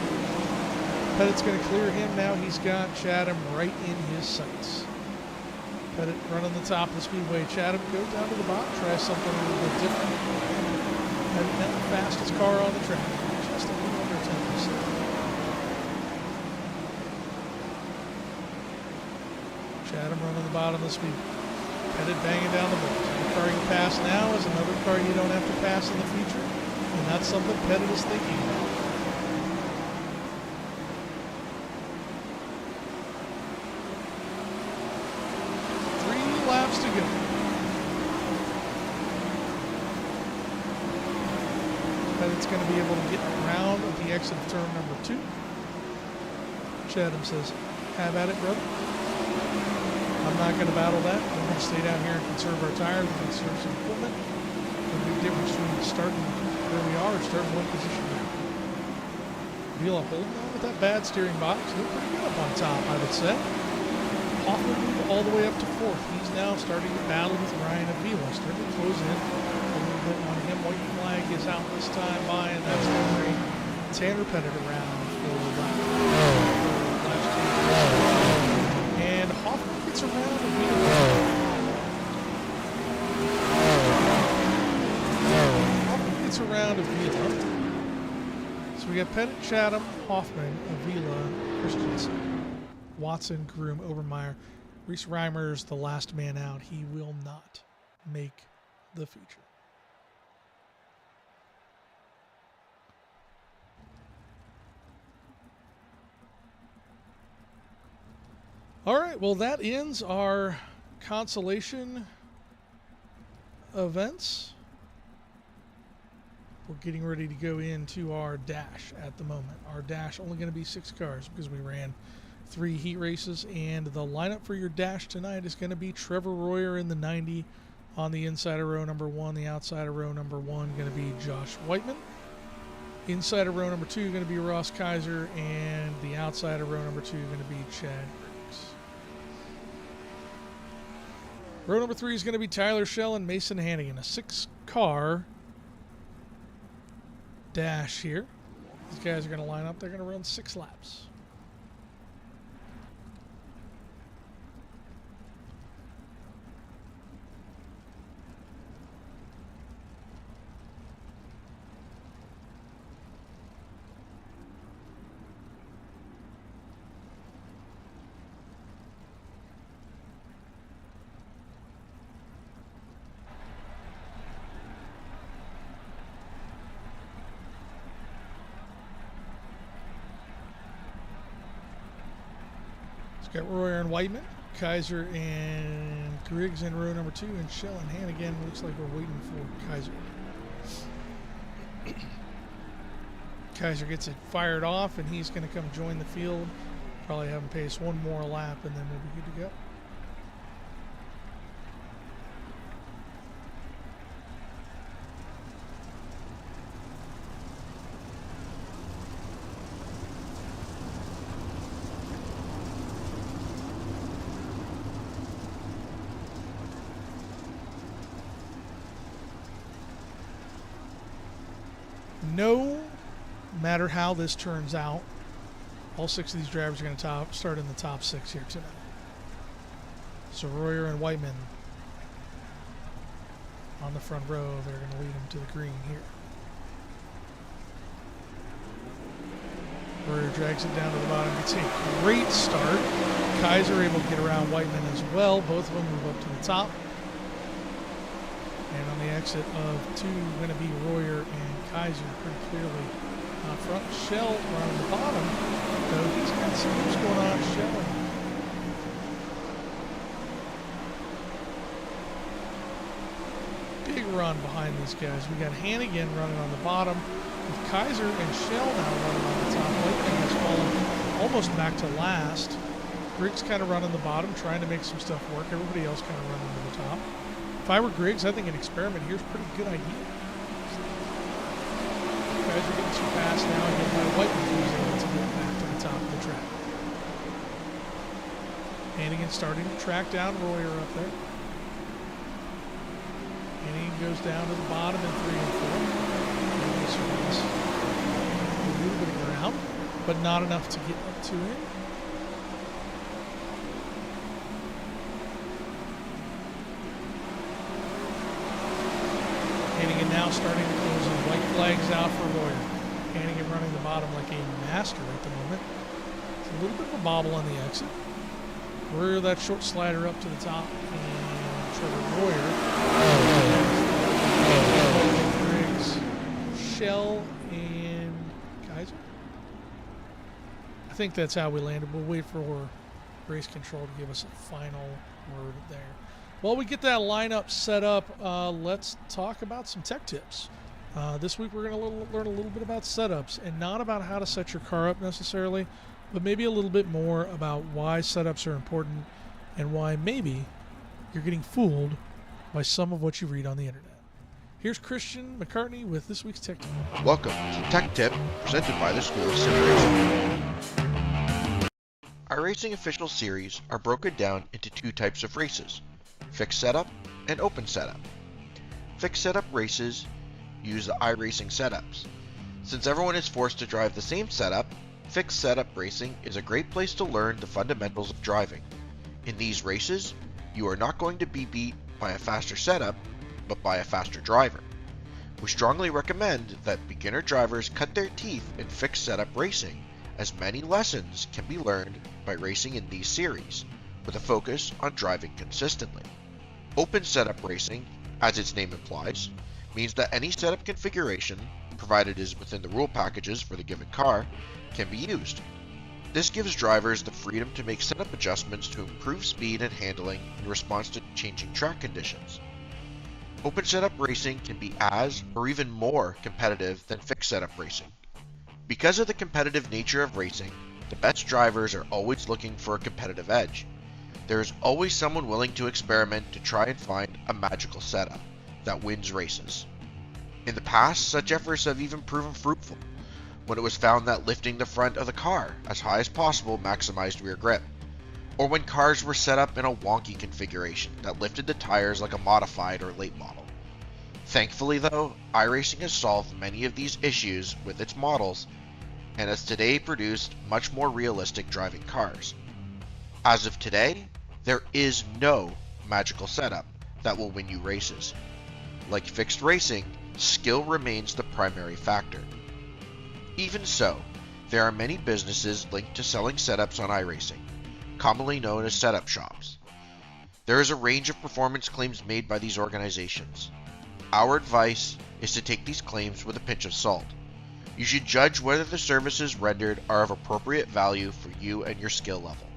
A: Pettit's going to clear him now. He's got Chatham right in his sights. Pettit running the top of the speedway. Chatham goes down to the bottom, tries something a little bit different. Pettit not the fastest car on the track, just a little under 10%. Chatham running the bottom of the speedway. Pettit banging down the boards. The car you pass now is another car you don't have to pass in the future, and that's something Pettit is thinking about. Laps to go. Pettit's going to be able to get around at the exit of turn number 2. Chatham says, have at it, brother. I'm not going to battle that. We're going to stay down here and conserve our tires and conserve some equipment. There's a big difference between starting where we are and starting one position now. Vila holding on with that bad steering box. Look pretty good up on top, I would say. Hoffman moved all the way up to 4th. He's now starting to battle with Ryan Avila, starting to close in a little bit on him. White flag is out this time by, and that's going to bring Tanner Pettit around for the last two. And Hoffman gets around Avila. Hoffman gets around Avila. So we got Pettit, Chatham, Hoffman, Avila, Christensen. Watson, Groom, Obermeyer. Reese Reimer's the last man out. He will not make the feature. All right, well, that ends our consolation events. We're getting ready to go into our dash at the moment. Our dash only going to be 6 cars because we ran 3 heat races, and the lineup for your dash tonight is going to be Trevor Royer in the 90 on the inside of row number 1. The outside of row number 1 going to be Josh Whiteman. Inside of row number 2 going to be Ross Kaiser, and the outside of row number 2 going to be Chad Briggs. Row number 3 is going to be Tyler Schell and Mason Hannigan. A 6-car dash here. These guys are going to line up. They're going to run 6 laps. Got Royer and Whiteman, Kaiser and Griggs in row number 2, and Schell and Hannigan. Looks like we're waiting for Kaiser. Kaiser gets it fired off, and he's going to come join the field. Probably have him pace one more lap, and then we'll be good to go. No matter how this turns out, all 6 of these drivers are going to start in the top 6 here tonight. So Royer and Whiteman on the front row, they're going to lead them to the green here. Royer drags it down to the bottom, gets a great start. Kaiser able to get around Whiteman as well. Both of them move up to the top. And on the exit of two going to be Royer and Kaiser pretty clearly. Front Shell around the bottom, though he's got some moves going on. Shell. Big run behind these guys. We got Hannigan running on the bottom, with Kaiser and Shell now running on the top. Lightning has fallen almost back to last. Griggs kind of running the bottom, trying to make some stuff work. Everybody else kind of running to the top. If I were Griggs, I think an experiment here is a pretty good idea. Guys are getting too fast now, and my Whiteman who's able to get back to the top of the track. Hannigan starting to track down Royer up there. Hannigan goes down to the bottom in 3 and 4. A little bit of ground, but not enough to get up to him. Hannigan now starting to close in. White flags out for Royer. Hannigan running the bottom like a master at the moment. It's a little bit of a bobble on the exit. Royer that short slider up to the top, and Trevor Royer. Griggs, Shell, and Kaiser. I think that's how we landed. We'll wait for race control to give us a final word there. While we get that lineup set up, let's talk about some tech tips. This week we're going to learn a little bit about setups, and not about how to set your car up necessarily, but maybe a little bit more about why setups are important and why maybe you're getting fooled by some of what you read on the internet. Here's Christian McCartney with this week's Tech Tip.
B: Welcome to Tech Tip, presented by the School of Sim Racing. Our racing official series are broken down into 2 types of races: fixed setup and open setup. Fixed setup races use the iRacing setups. Since everyone is forced to drive the same setup, fixed setup racing is a great place to learn the fundamentals of driving. In these races, you are not going to be beat by a faster setup, but by a faster driver. We strongly recommend that beginner drivers cut their teeth in fixed setup racing, as many lessons can be learned by racing in these series, with a focus on driving consistently. Open setup racing, as its name implies, means that any setup configuration, provided it is within the rule packages for the given car, can be used. This gives drivers the freedom to make setup adjustments to improve speed and handling in response to changing track conditions. Open setup racing can be as, or even more, competitive than fixed setup racing. Because of the competitive nature of racing, the best drivers are always looking for a competitive edge. There is always someone willing to experiment to try and find a magical setup that wins races. In the past, such efforts have even proven fruitful, when it was found that lifting the front of the car as high as possible maximized rear grip, or when cars were set up in a wonky configuration that lifted the tires like a modified or late model. Thankfully though, iRacing has solved many of these issues with its models, and has today produced much more realistic driving cars. As of today, there is no magical setup that will win you races. Like fixed racing, skill remains the primary factor. Even so, there are many businesses linked to selling setups on iRacing, commonly known as setup shops. There is a range of performance claims made by these organizations. Our advice is to take these claims with a pinch of salt. You should judge whether the services rendered are of appropriate value for you and your skill level.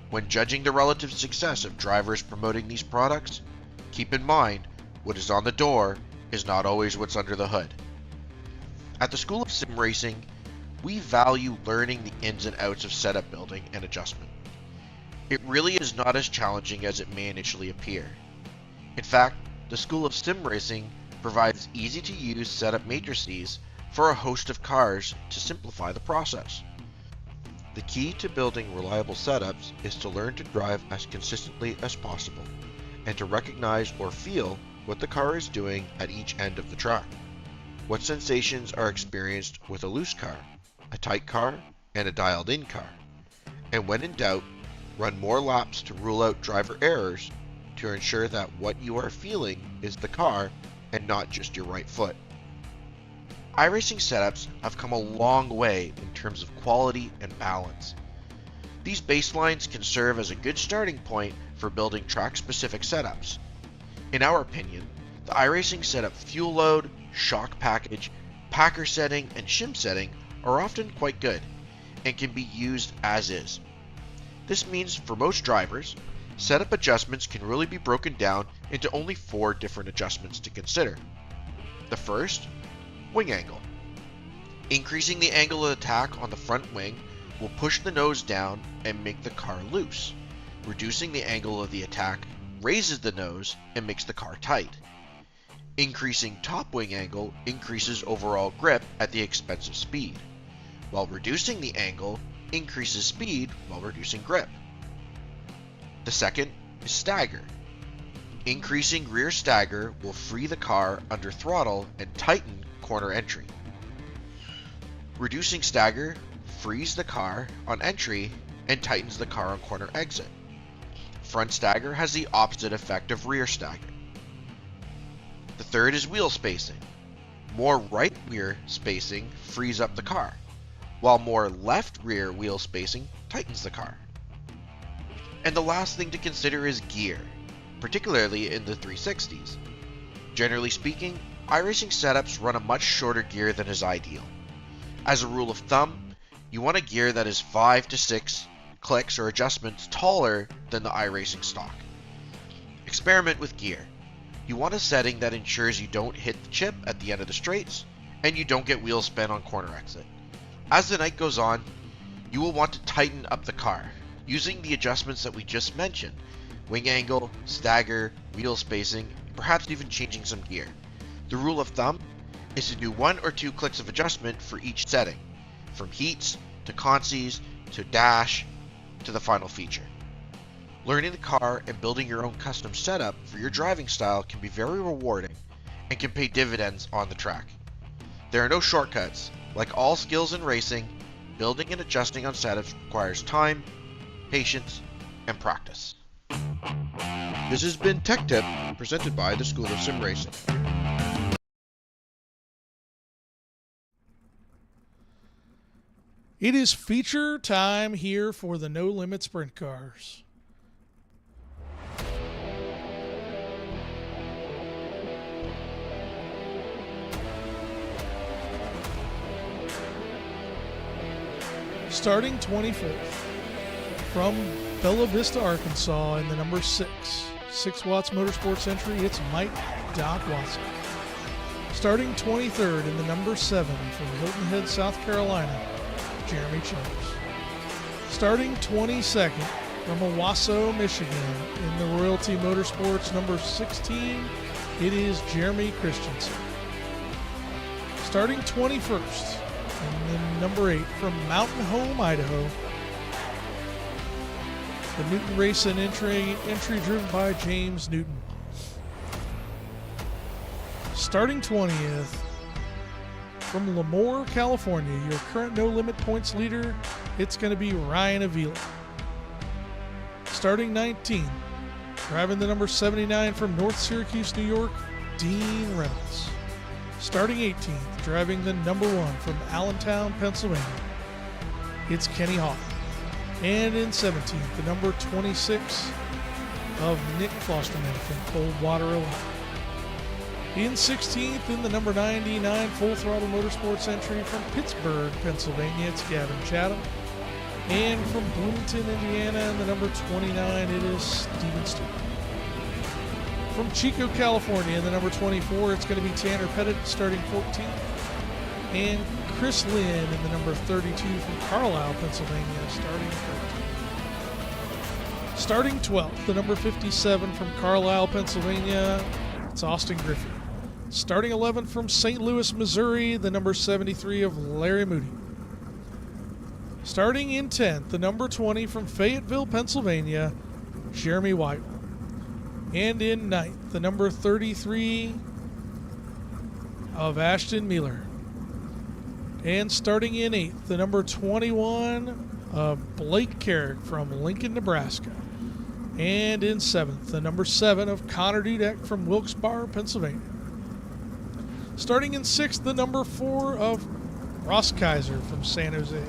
B: When judging the relative success of drivers promoting these products, keep in mind what is on the door is not always what's under the hood. At the School of Sim Racing, we value learning the ins and outs of setup building and adjustment. It really is not as challenging as it may initially appear. In fact, the School of Sim Racing provides easy-to-use setup matrices for a host of cars to simplify the process. The key to building reliable setups is to learn to drive as consistently as possible, and to recognize or feel what the car is doing at each end of the track. What sensations are experienced with a loose car, a tight car, and a dialed-in car. And when in doubt, run more laps to rule out driver errors to ensure that what you are feeling is the car and not just your right foot. iRacing setups have come a long way in terms of quality and balance. These baselines can serve as a good starting point for building track-specific setups. In our opinion, the The iRacing setup fuel load, shock package, packer setting, and shim setting are often quite good and can be used as is. This means for most drivers, setup adjustments can really be broken down into only 4 different adjustments to consider. The first, wing angle. Increasing the angle of attack on the front wing will push the nose down and make the car loose. Reducing the angle of the attack raises the nose and makes the car tight. Increasing top wing angle increases overall grip at the expense of speed, while reducing the angle increases speed while reducing grip. The second is stagger. Increasing rear stagger will free the car under throttle and tighten corner entry. Reducing stagger frees the car on entry and tightens the car on corner exit. Front stagger has the opposite effect of rear stagger. The third is wheel spacing. More right rear spacing frees up the car, while more left rear wheel spacing tightens the car. And the last thing to consider is gear, particularly in the 360s. Generally speaking, iRacing setups run a much shorter gear than is ideal. As a rule of thumb, you want a gear that is 5 to 6 clicks or adjustments taller than the iRacing stock. Experiment with gear. You want a setting that ensures you don't hit the chip at the end of the straights, and you don't get wheel spin on corner exit. As the night goes on, you will want to tighten up the car, using the adjustments that we just mentioned: wing angle, stagger, wheel spacing, perhaps even changing some gear. The rule of thumb is to do 1 or 2 clicks of adjustment for each setting, from heats, to consies, to dash, to the final feature. Learning the car and building your own custom setup for your driving style can be very rewarding and can pay dividends on the track. There are no shortcuts. Like all skills in racing, building and adjusting on setups requires time, patience, and practice. This has been Tech Tip, presented by the School of Sim Racing.
A: It is feature time here for the No Limit Sprint Cars. Starting 24th from Bella Vista, Arkansas, in the number 6 Watts Motorsports entry, it's Mike Doc Watson. Starting 23rd in the number 7 from Hilton Head, South Carolina, Jeremy Chambers. Starting 22nd from Owasso, Michigan, in the Royalty Motorsports number 16, it is Jeremy Christensen. Starting 21st in the number 8 from Mountain Home, Idaho, the Newton Racing entry driven by James Newton. Starting 20th from Lemoore, California, your current No Limit points leader, it's going to be Ryan Avila. Starting 19th, driving the number 79 from North Syracuse, New York, Dean Reynolds. Starting 18th, driving the number 1 from Allentown, Pennsylvania, it's Kenny Hawk. And in 17th, the number 26 of Nick Klosterman from Coldwater, Ohio. In 16th, in the number 99 Full Throttle Motorsports entry from Pittsburgh, Pennsylvania, it's Gavin Chatham. And from Bloomington, Indiana, in the number 29, it is Steven Stewart. From Chico, California, in the number 24, it's going to be Tanner Pettit, starting 14th. And Chris Lynn in the number 32 from Carlisle, Pennsylvania, starting 13th. Starting 12th, the number 57 from Carlisle, Pennsylvania, it's Austin Griffey. Starting 11th from St. Louis, Missouri, the number 73 of Larry Moody. Starting in 10th, the number 20 from Fayetteville, Pennsylvania, Jeremy White. And in 9th, the number 33 of Ashton Miller. And starting in 8th, the number 21 of Blake Carrick from Lincoln, Nebraska. And in 7th, the number 7 of Connor Dudek from Wilkes-Barre, Pennsylvania. Starting in 6th, the number 4 of Ross Kaiser from San Jose,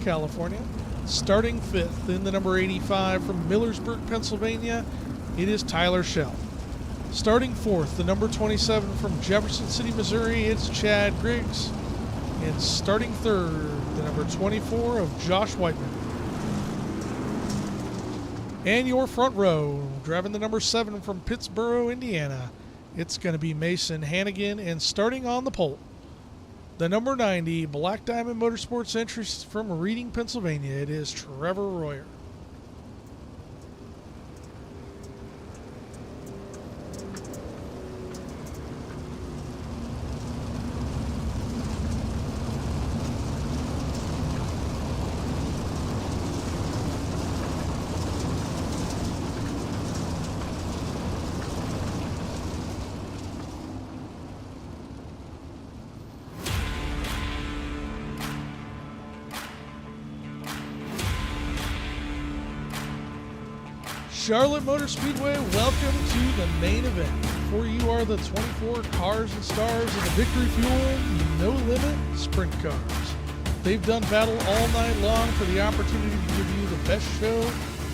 A: California. Starting 5th, in the number 85 from Millersburg, Pennsylvania, it is Tyler Schell. Starting fourth, the number 27 from Jefferson City, Missouri, it's Chad Griggs. And starting third, the number 24 of Josh Whiteman. And your front row, driving the number 7 from Pittsboro, Indiana, it's going to be Mason Hannigan. And starting on the pole, the number 90 Black Diamond Motorsports entry from Reading, Pennsylvania, it is Trevor Royer. Charlotte Motor Speedway, welcome to the main event. For you are the 24 cars and stars of the Victory Fuel No Limit Sprint Cars. They've done battle all night long for the opportunity to give you the best show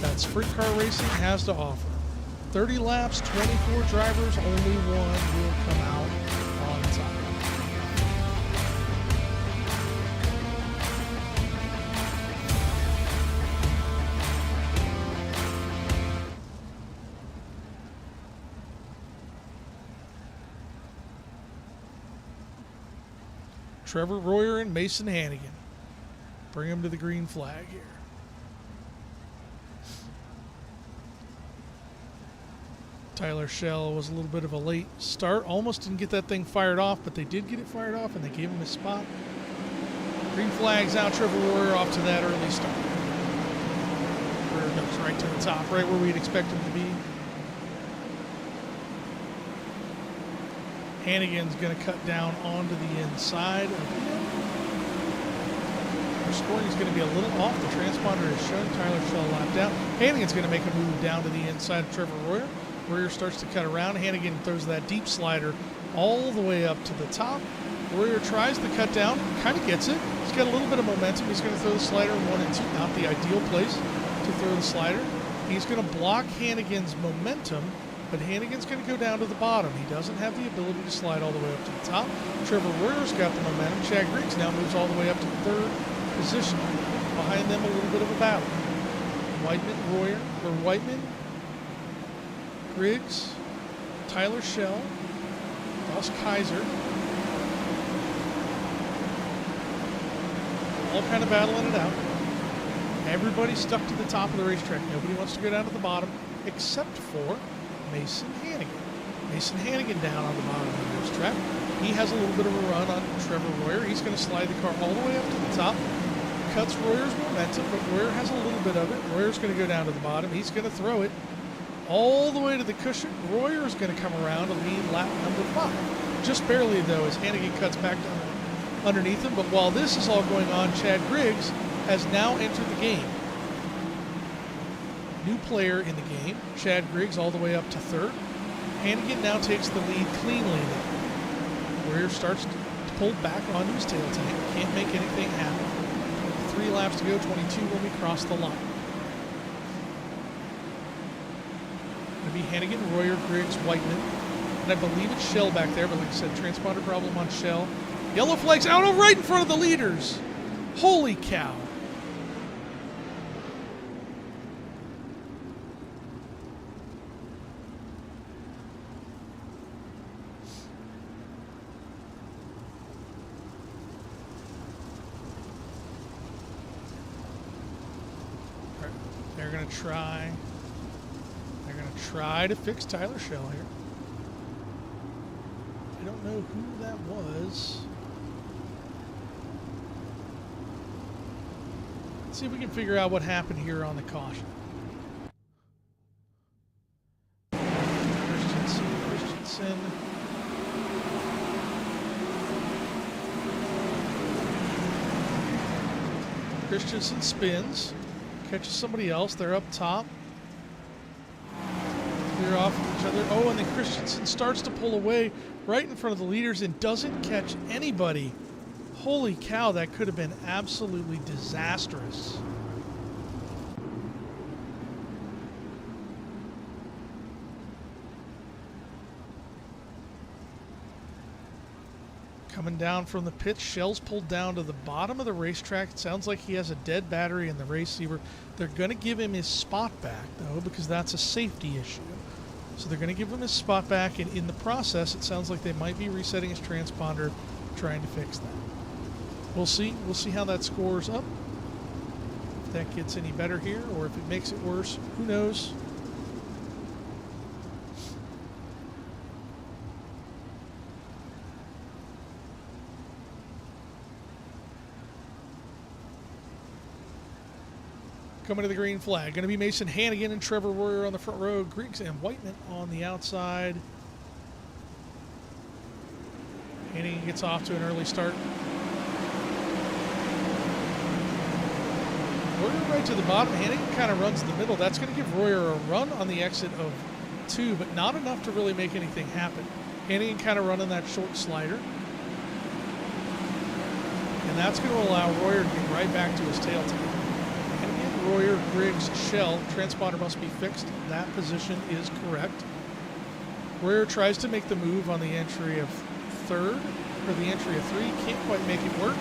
A: that sprint car racing has to offer. 30 laps, 24 drivers, only one will come out on top. Trevor Royer and Mason Hannigan. Bring him to the green flag here. Tyler Schell was a little bit of a late start. Almost didn't get that thing fired off, but they did get it fired off, and they gave him a spot. Green flag's out. Trevor Royer off to that early start. Royer goes right to the top, right where we'd expect him to be. Hannigan's going to cut down onto the inside of him. Our scoring is going to be a little off. The transponder is showing Tyler Schell lap down. Hannigan's going to make a move down to the inside of Trevor Royer. Royer starts to cut around. Hannigan throws that deep slider all the way up to the top. Royer tries to cut down, kind of gets it. He's got a little bit of momentum. He's going to throw the slider 1 and 2. Not the ideal place to throw the slider. He's going to block Hannigan's momentum, but Hannigan's going to go down to the bottom. He doesn't have the ability to slide all the way up to the top. Trevor Royer's got the momentum. Chad Griggs now moves all the way up to the third position. Behind them, a little bit of a battle. Whiteman, Griggs, Tyler Schell, Ross Kaiser. All kind of battling it out. Everybody's stuck to the top of the racetrack. Nobody wants to go down to the bottom except for Mason Hannigan. Mason Hannigan down on the bottom of the racetrack. He has a little bit of a run on Trevor Royer. He's going to slide the car all the way up to the top. Cuts Royer's momentum, but Royer has a little bit of it. Royer's going to go down to the bottom. He's going to throw it all the way to the cushion. Royer is going to come around to lead lap number 5. Just barely, though, as Hannigan cuts back down underneath him. But while this is all going on, Chad Griggs has now entered the game. New player in the game. Chad Griggs all the way up to third. Hannigan now takes the lead cleanly. Royer starts to pull back onto his tail tank. Can't make anything happen. 3 laps to go, 22 when we cross the line. Going to be Hannigan, Royer, Griggs, Whiteman. And I believe it's Schell back there, but like I said, transponder problem on Schell. Yellow flag's out, right in front of the leaders. Holy cow. They're going to try to fix Tyler Schell here. I don't know who that was. Let's see if we can figure out what happened here on the caution. Christensen. Christensen spins. Catches somebody else. They're up top. Clear off of each other. Oh, and then Christensen starts to pull away right in front of the leaders and doesn't catch anybody. Holy cow, that could have been absolutely disastrous. Coming down from the pit, Shell's pulled down to the bottom of the racetrack. It sounds like he has a dead battery in the receiver. They're going to give him his spot back, though, because that's a safety issue. So they're going to give him his spot back, and in the process, it sounds like they might be resetting his transponder, trying to fix that. We'll see. We'll see how that scores up. If that gets any better here, or if it makes it worse, who knows? Coming to the green flag. Going to be Mason Hannigan and Trevor Royer on the front row. Griggs and Whiteman on the outside. Hannigan gets off to an early start. Royer right to the bottom. Hannigan kind of runs the middle. That's going to give Royer a run on the exit of 2, but not enough to really make anything happen. Hannigan kind of running that short slider. And that's going to allow Royer to get right back to his tail time. Royer, Griggs, Shell. Transponder must be fixed. That position is correct. Royer tries to make the move on the entry of 3rd, or the entry of 3. Can't quite make it work.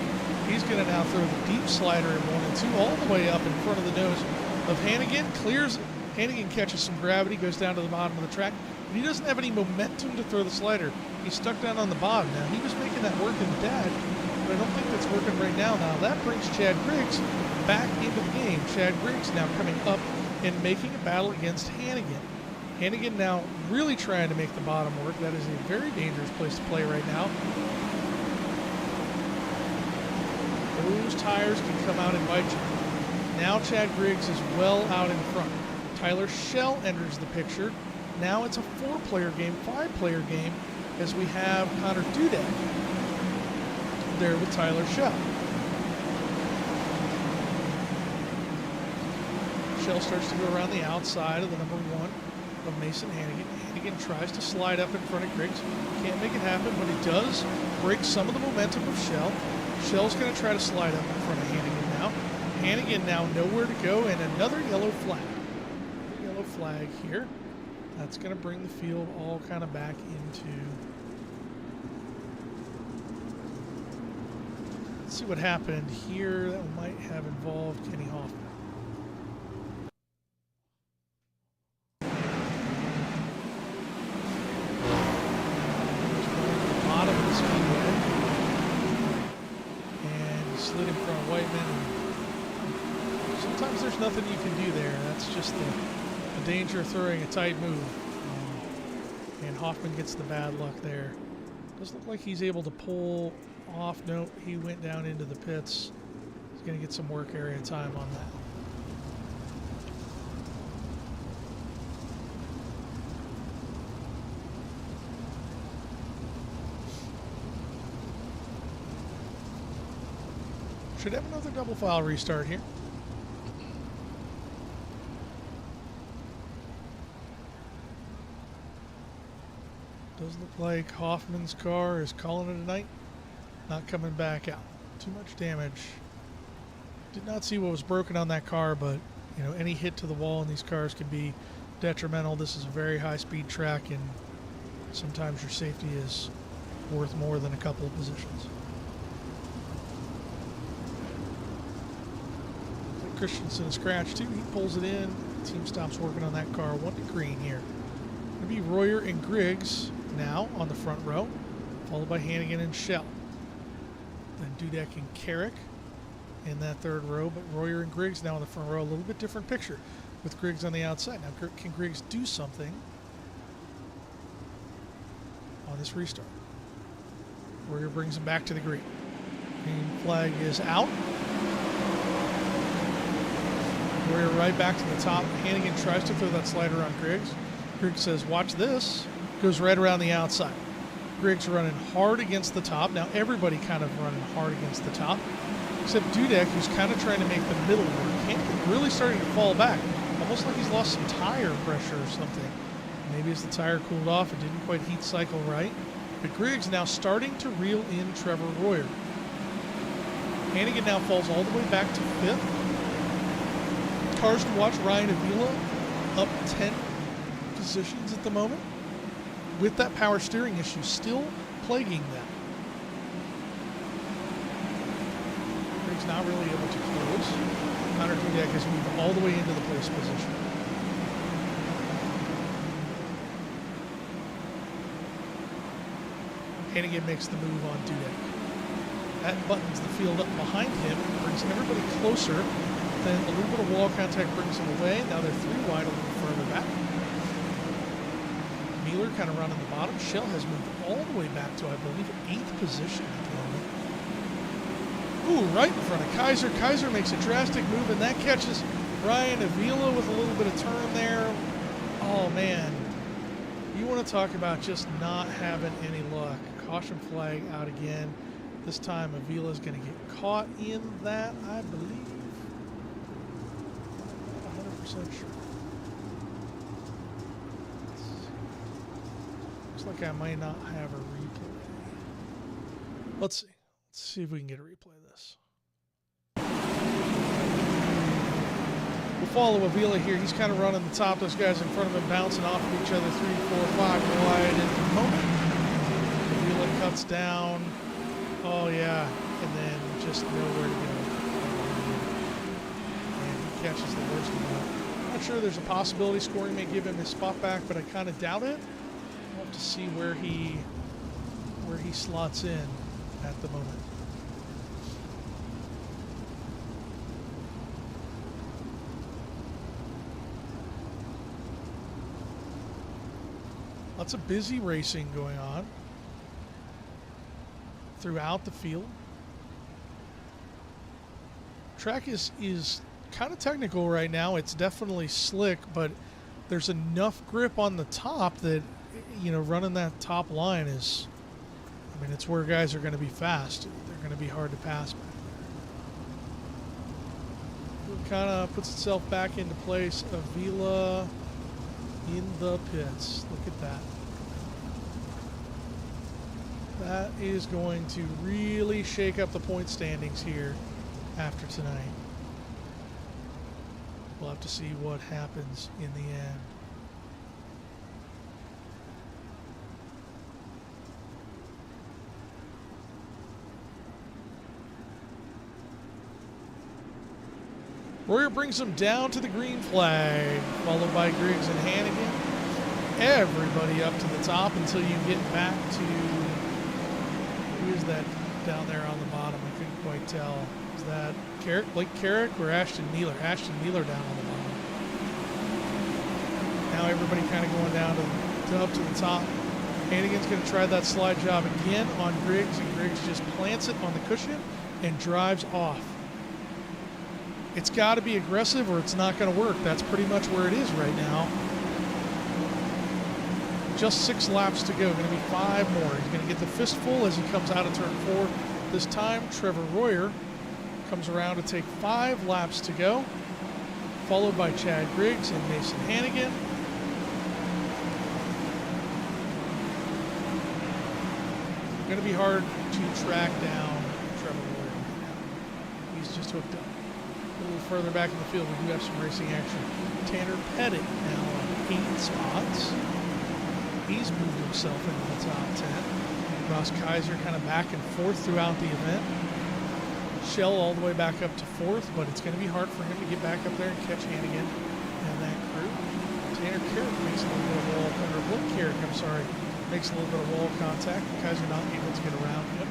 A: He's going to now throw the deep slider in 1 and 2 all the way up in front of the nose of Hannigan. Clears. Hannigan catches some gravity, goes down to the bottom of the track. But he doesn't have any momentum to throw the slider. He's stuck down on the bottom. Now, he was making that work in the dad, but I don't think that's working right now. Now, that brings Chad Griggs back into the game. Chad Griggs now coming up and making a battle against Hannigan. Hannigan now really trying to make the bottom work. That is a very dangerous place to play right now. Those tires can come out and bite you. Now Chad Griggs is well out in front. Tyler Shell enters the picture. Now it's a 4-player game, 5-player game, as we have Connor Dudek there with Tyler Shell. Shell starts to go around the outside of the number 1 of Mason Hannigan. Hannigan tries to slide up in front of Griggs. Can't make it happen, but he does break some of the momentum of Shell. Shell's going to try to slide up in front of Hannigan now. Hannigan now nowhere to go, and another yellow flag. Another yellow flag here. That's going to bring the field all kind of back into... Let's see what happened here. That might have involved Kenny Hoffman. Slid in front of Whiteman. Sometimes there's nothing you can do there. That's just the danger of throwing a tight move. And Hoffman gets the bad luck there. Does look like he's able to pull off. No, he went down into the pits. He's going to get some work area time on that. Should have another double file restart here. Does look like Hoffman's car is calling it a night. Not coming back out. Too much damage. Did not see what was broken on that car, but you know, any hit to the wall in these cars can be detrimental. This is a very high-speed track, and sometimes your safety is worth more than a couple of positions. Christensen a scratch too. He pulls it in. Team stops working on that car. 1 to green here. Going to be Royer and Griggs now on the front row, followed by Hannigan and Shell. Then Dudek and Carrick in that 3rd row, but Royer and Griggs now on the front row. A little bit different picture with Griggs on the outside. Now, can Griggs do something on this restart? Royer brings him back to the green. Green flag is out. Royer right back to the top. Hannigan tries to throw that slider on Griggs. Griggs says, watch this. Goes right around the outside. Griggs running hard against the top. Now everybody kind of running hard against the top, except Dudek, who's kind of trying to make the middle work. Hannigan really starting to fall back. Almost like he's lost some tire pressure or something. Maybe as the tire cooled off, it didn't quite heat cycle right. But Griggs now starting to reel in Trevor Royer. Hannigan now falls all the way back to 5th. Cars to watch, Ryan Avila up 10 positions at the moment with that power steering issue still plaguing them. Griggs not really able to close. Connor Dudek has moved all the way into the place position. Hannigan makes the move on Dudek. That buttons the field up behind him, brings everybody closer. Then a little bit of wall contact brings them away. Now they're 3 wide, a little further back. Mueller kind of running the bottom. Shell has moved all the way back to, I believe, 8th position at the moment. Ooh, right in front of Kaiser. Kaiser makes a drastic move, and that catches Ryan Avila with a little bit of turn there. Oh, man. You want to talk about just not having any luck. Caution flag out again. This time Avila's going to get caught in that, I believe. Not 100% sure. Looks like I might not have a replay. Let's see. Let's see if we can get a replay of this. We'll follow Avila here. He's kind of running the top. Those guys in front of him bouncing off of each other. 3, 4, 5 wide at the moment. Avila cuts down. Oh, yeah. And then just nowhere to go. And he catches the worst of that. I'm not sure there's a possibility scoring may give him his spot back, but I kind of doubt it. We'll have to see where he slots in at the moment. Lots of busy racing going on throughout the field. Track is kind of technical right now. It's definitely slick, but there's enough grip on the top that, you know, running that top line is, I mean, it's where guys are going to be fast. They're going to be hard to pass back there. It kind of puts itself back into place. Avila in the pits. Look at that. That is going to really shake up the point standings here after tonight. We'll have to see what happens in the end. Royer brings him down to the green flag, followed by Griggs and Hannigan. Everybody up to the top until you get back to, who is that down there on the bottom? I couldn't quite tell. Is that Blake Carrick or Ashton Nealer? Ashton Nealer down on the bottom. Now everybody kind of going down to up to the top. Hannigan's going to try that slide job again on Griggs, and Griggs just plants it on the cushion and drives off. It's got to be aggressive or it's not going to work. That's pretty much where it is right now. Just 6 laps to go. Going to be 5 more. He's going to get the fistful as he comes out of turn 4. This time, Trevor Royer comes around to take 5 laps to go, followed by Chad Griggs and Mason Hannigan. Going to be hard to track down Trevor Royer right now. He's just hooked up. A little further back in the field, we do have some racing action. Tanner Pettit now on 8 spots. He's moved himself into the top 10. Ross Kaiser kind of back and forth throughout the event. Shell all the way back up to 4th, but it's going to be hard for him to get back up there and catch Hannigan and that crew. Tanner Carrick makes a little bit of wall, or Blake Carrick, I'm sorry, makes a little bit of wall contact. Kaiser not able to get around him.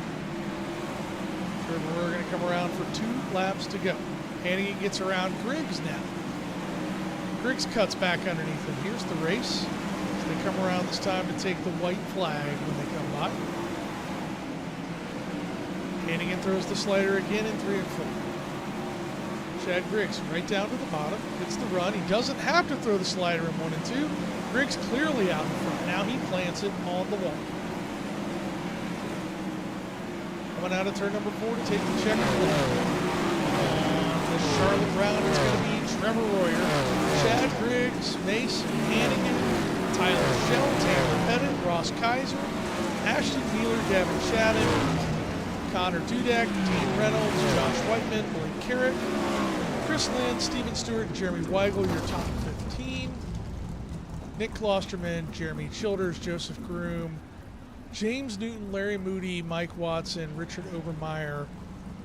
A: We're going to come around for 2 laps to go. Hannigan gets around Griggs now. Griggs cuts back underneath him. Here's the race. They come around this time to take the white flag when they come by. Hannigan throws the slider again in 3 and 4. Chad Griggs right down to the bottom. Gets the run. He doesn't have to throw the slider in 1 and 2. Griggs clearly out in front. Now he plants it on the wall. Coming out of turn number 4 to take the checker flag. Charlotte round, it's going to be Trevor Royer, Chad Griggs, Mason Hannigan, Tyler Shell, Tanner Pettit, Ross Kaiser, Ashton Nealer, Gavin Shadden, Connor Dudek, Dean Reynolds, Josh Whiteman, Blake Carrick, Chris Lynn, Steven Stewart, and Jeremy Weigel, your top 15. Nick Klosterman, Jeremy Childers, Joseph Groom, James Newton, Larry Moody, Mike Watson, Richard Obermeyer,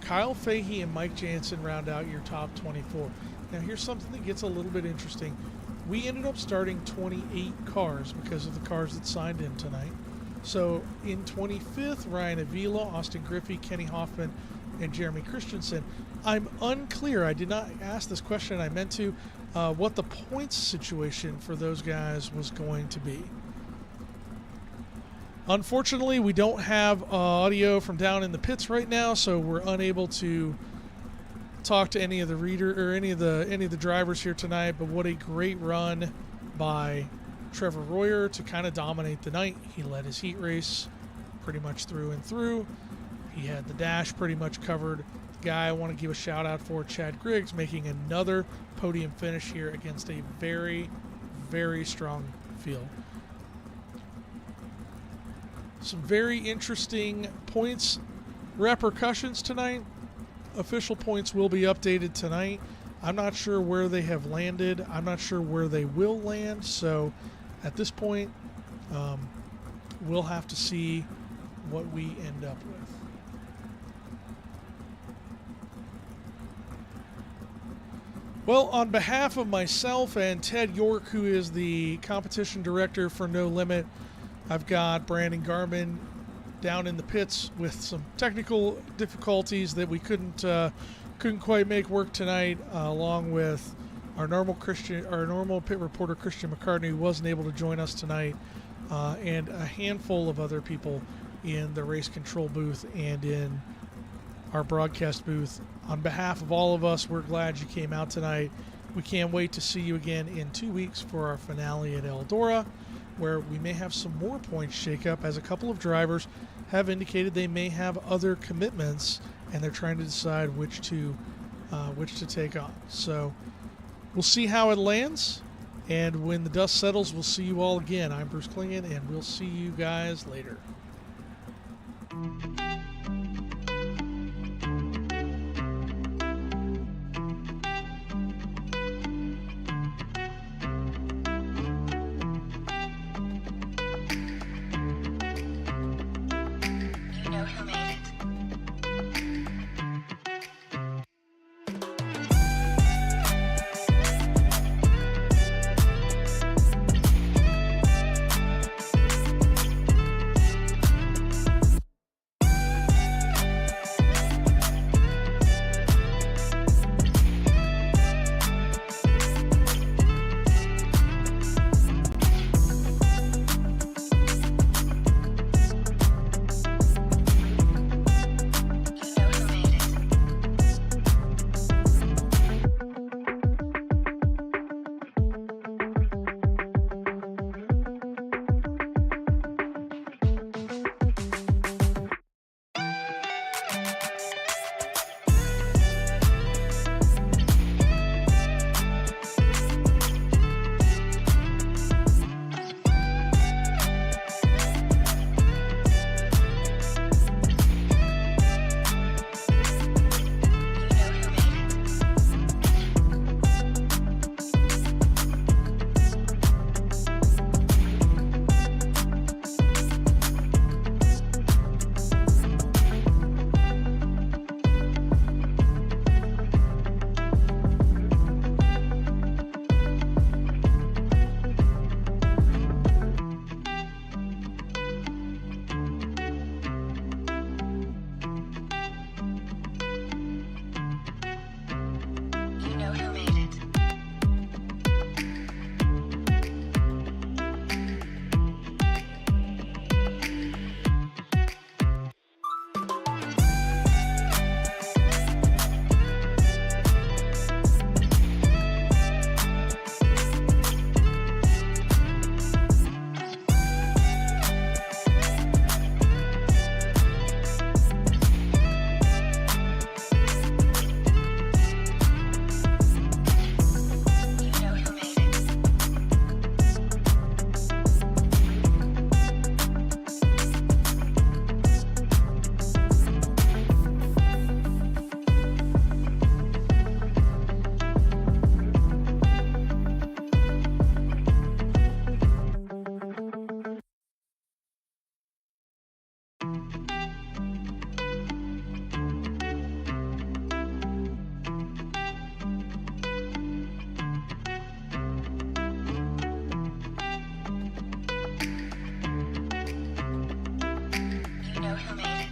A: Kyle Fahey and Mike Jansen round out your top 24. Now here's something that gets a little bit interesting. We ended up starting 28 cars because of the cars that signed in tonight. So in 25th, Ryan Avila, Austin Griffey, Kenny Hoffman, and Jeremy Christensen. I'm unclear. I did not ask this question. I meant to. What the points situation for those guys was going to be. Unfortunately, we don't have audio from down in the pits right now, so we're unable to talk to any of the any of the drivers here tonight. But what a great run by Trevor Royer to kind of dominate the night. He led his heat race pretty much through and through. He had the dash pretty much covered. The guy I want to give a shout out for, Chad Griggs, making another podium finish here against a very, very strong field. Some very interesting points repercussions tonight. Official points will be updated tonight. I'm not sure where they have landed. I'm not sure where they will land. So at this point, we'll have to see what we end up with. Well, on behalf of myself and Ted York, who is the competition director for No Limit, I've got Brandon Garman down in the pits with some technical difficulties that we couldn't quite make work tonight, along with our normal pit reporter Christian McCartney, who wasn't able to join us tonight, and a handful of other people in the race control booth and in our broadcast booth. On behalf of all of us, we're glad you came out tonight. We can't wait to see you again in 2 weeks for our finale at Eldora, where we may have some more points shake-up, as a couple of drivers have indicated they may have other commitments and they're trying to decide which to take on. So we'll see how it lands, and when the dust settles, we'll see you all again. I'm Bruce Klingen, and we'll see you guys later.
C: know who made it.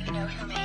C: You know who made it.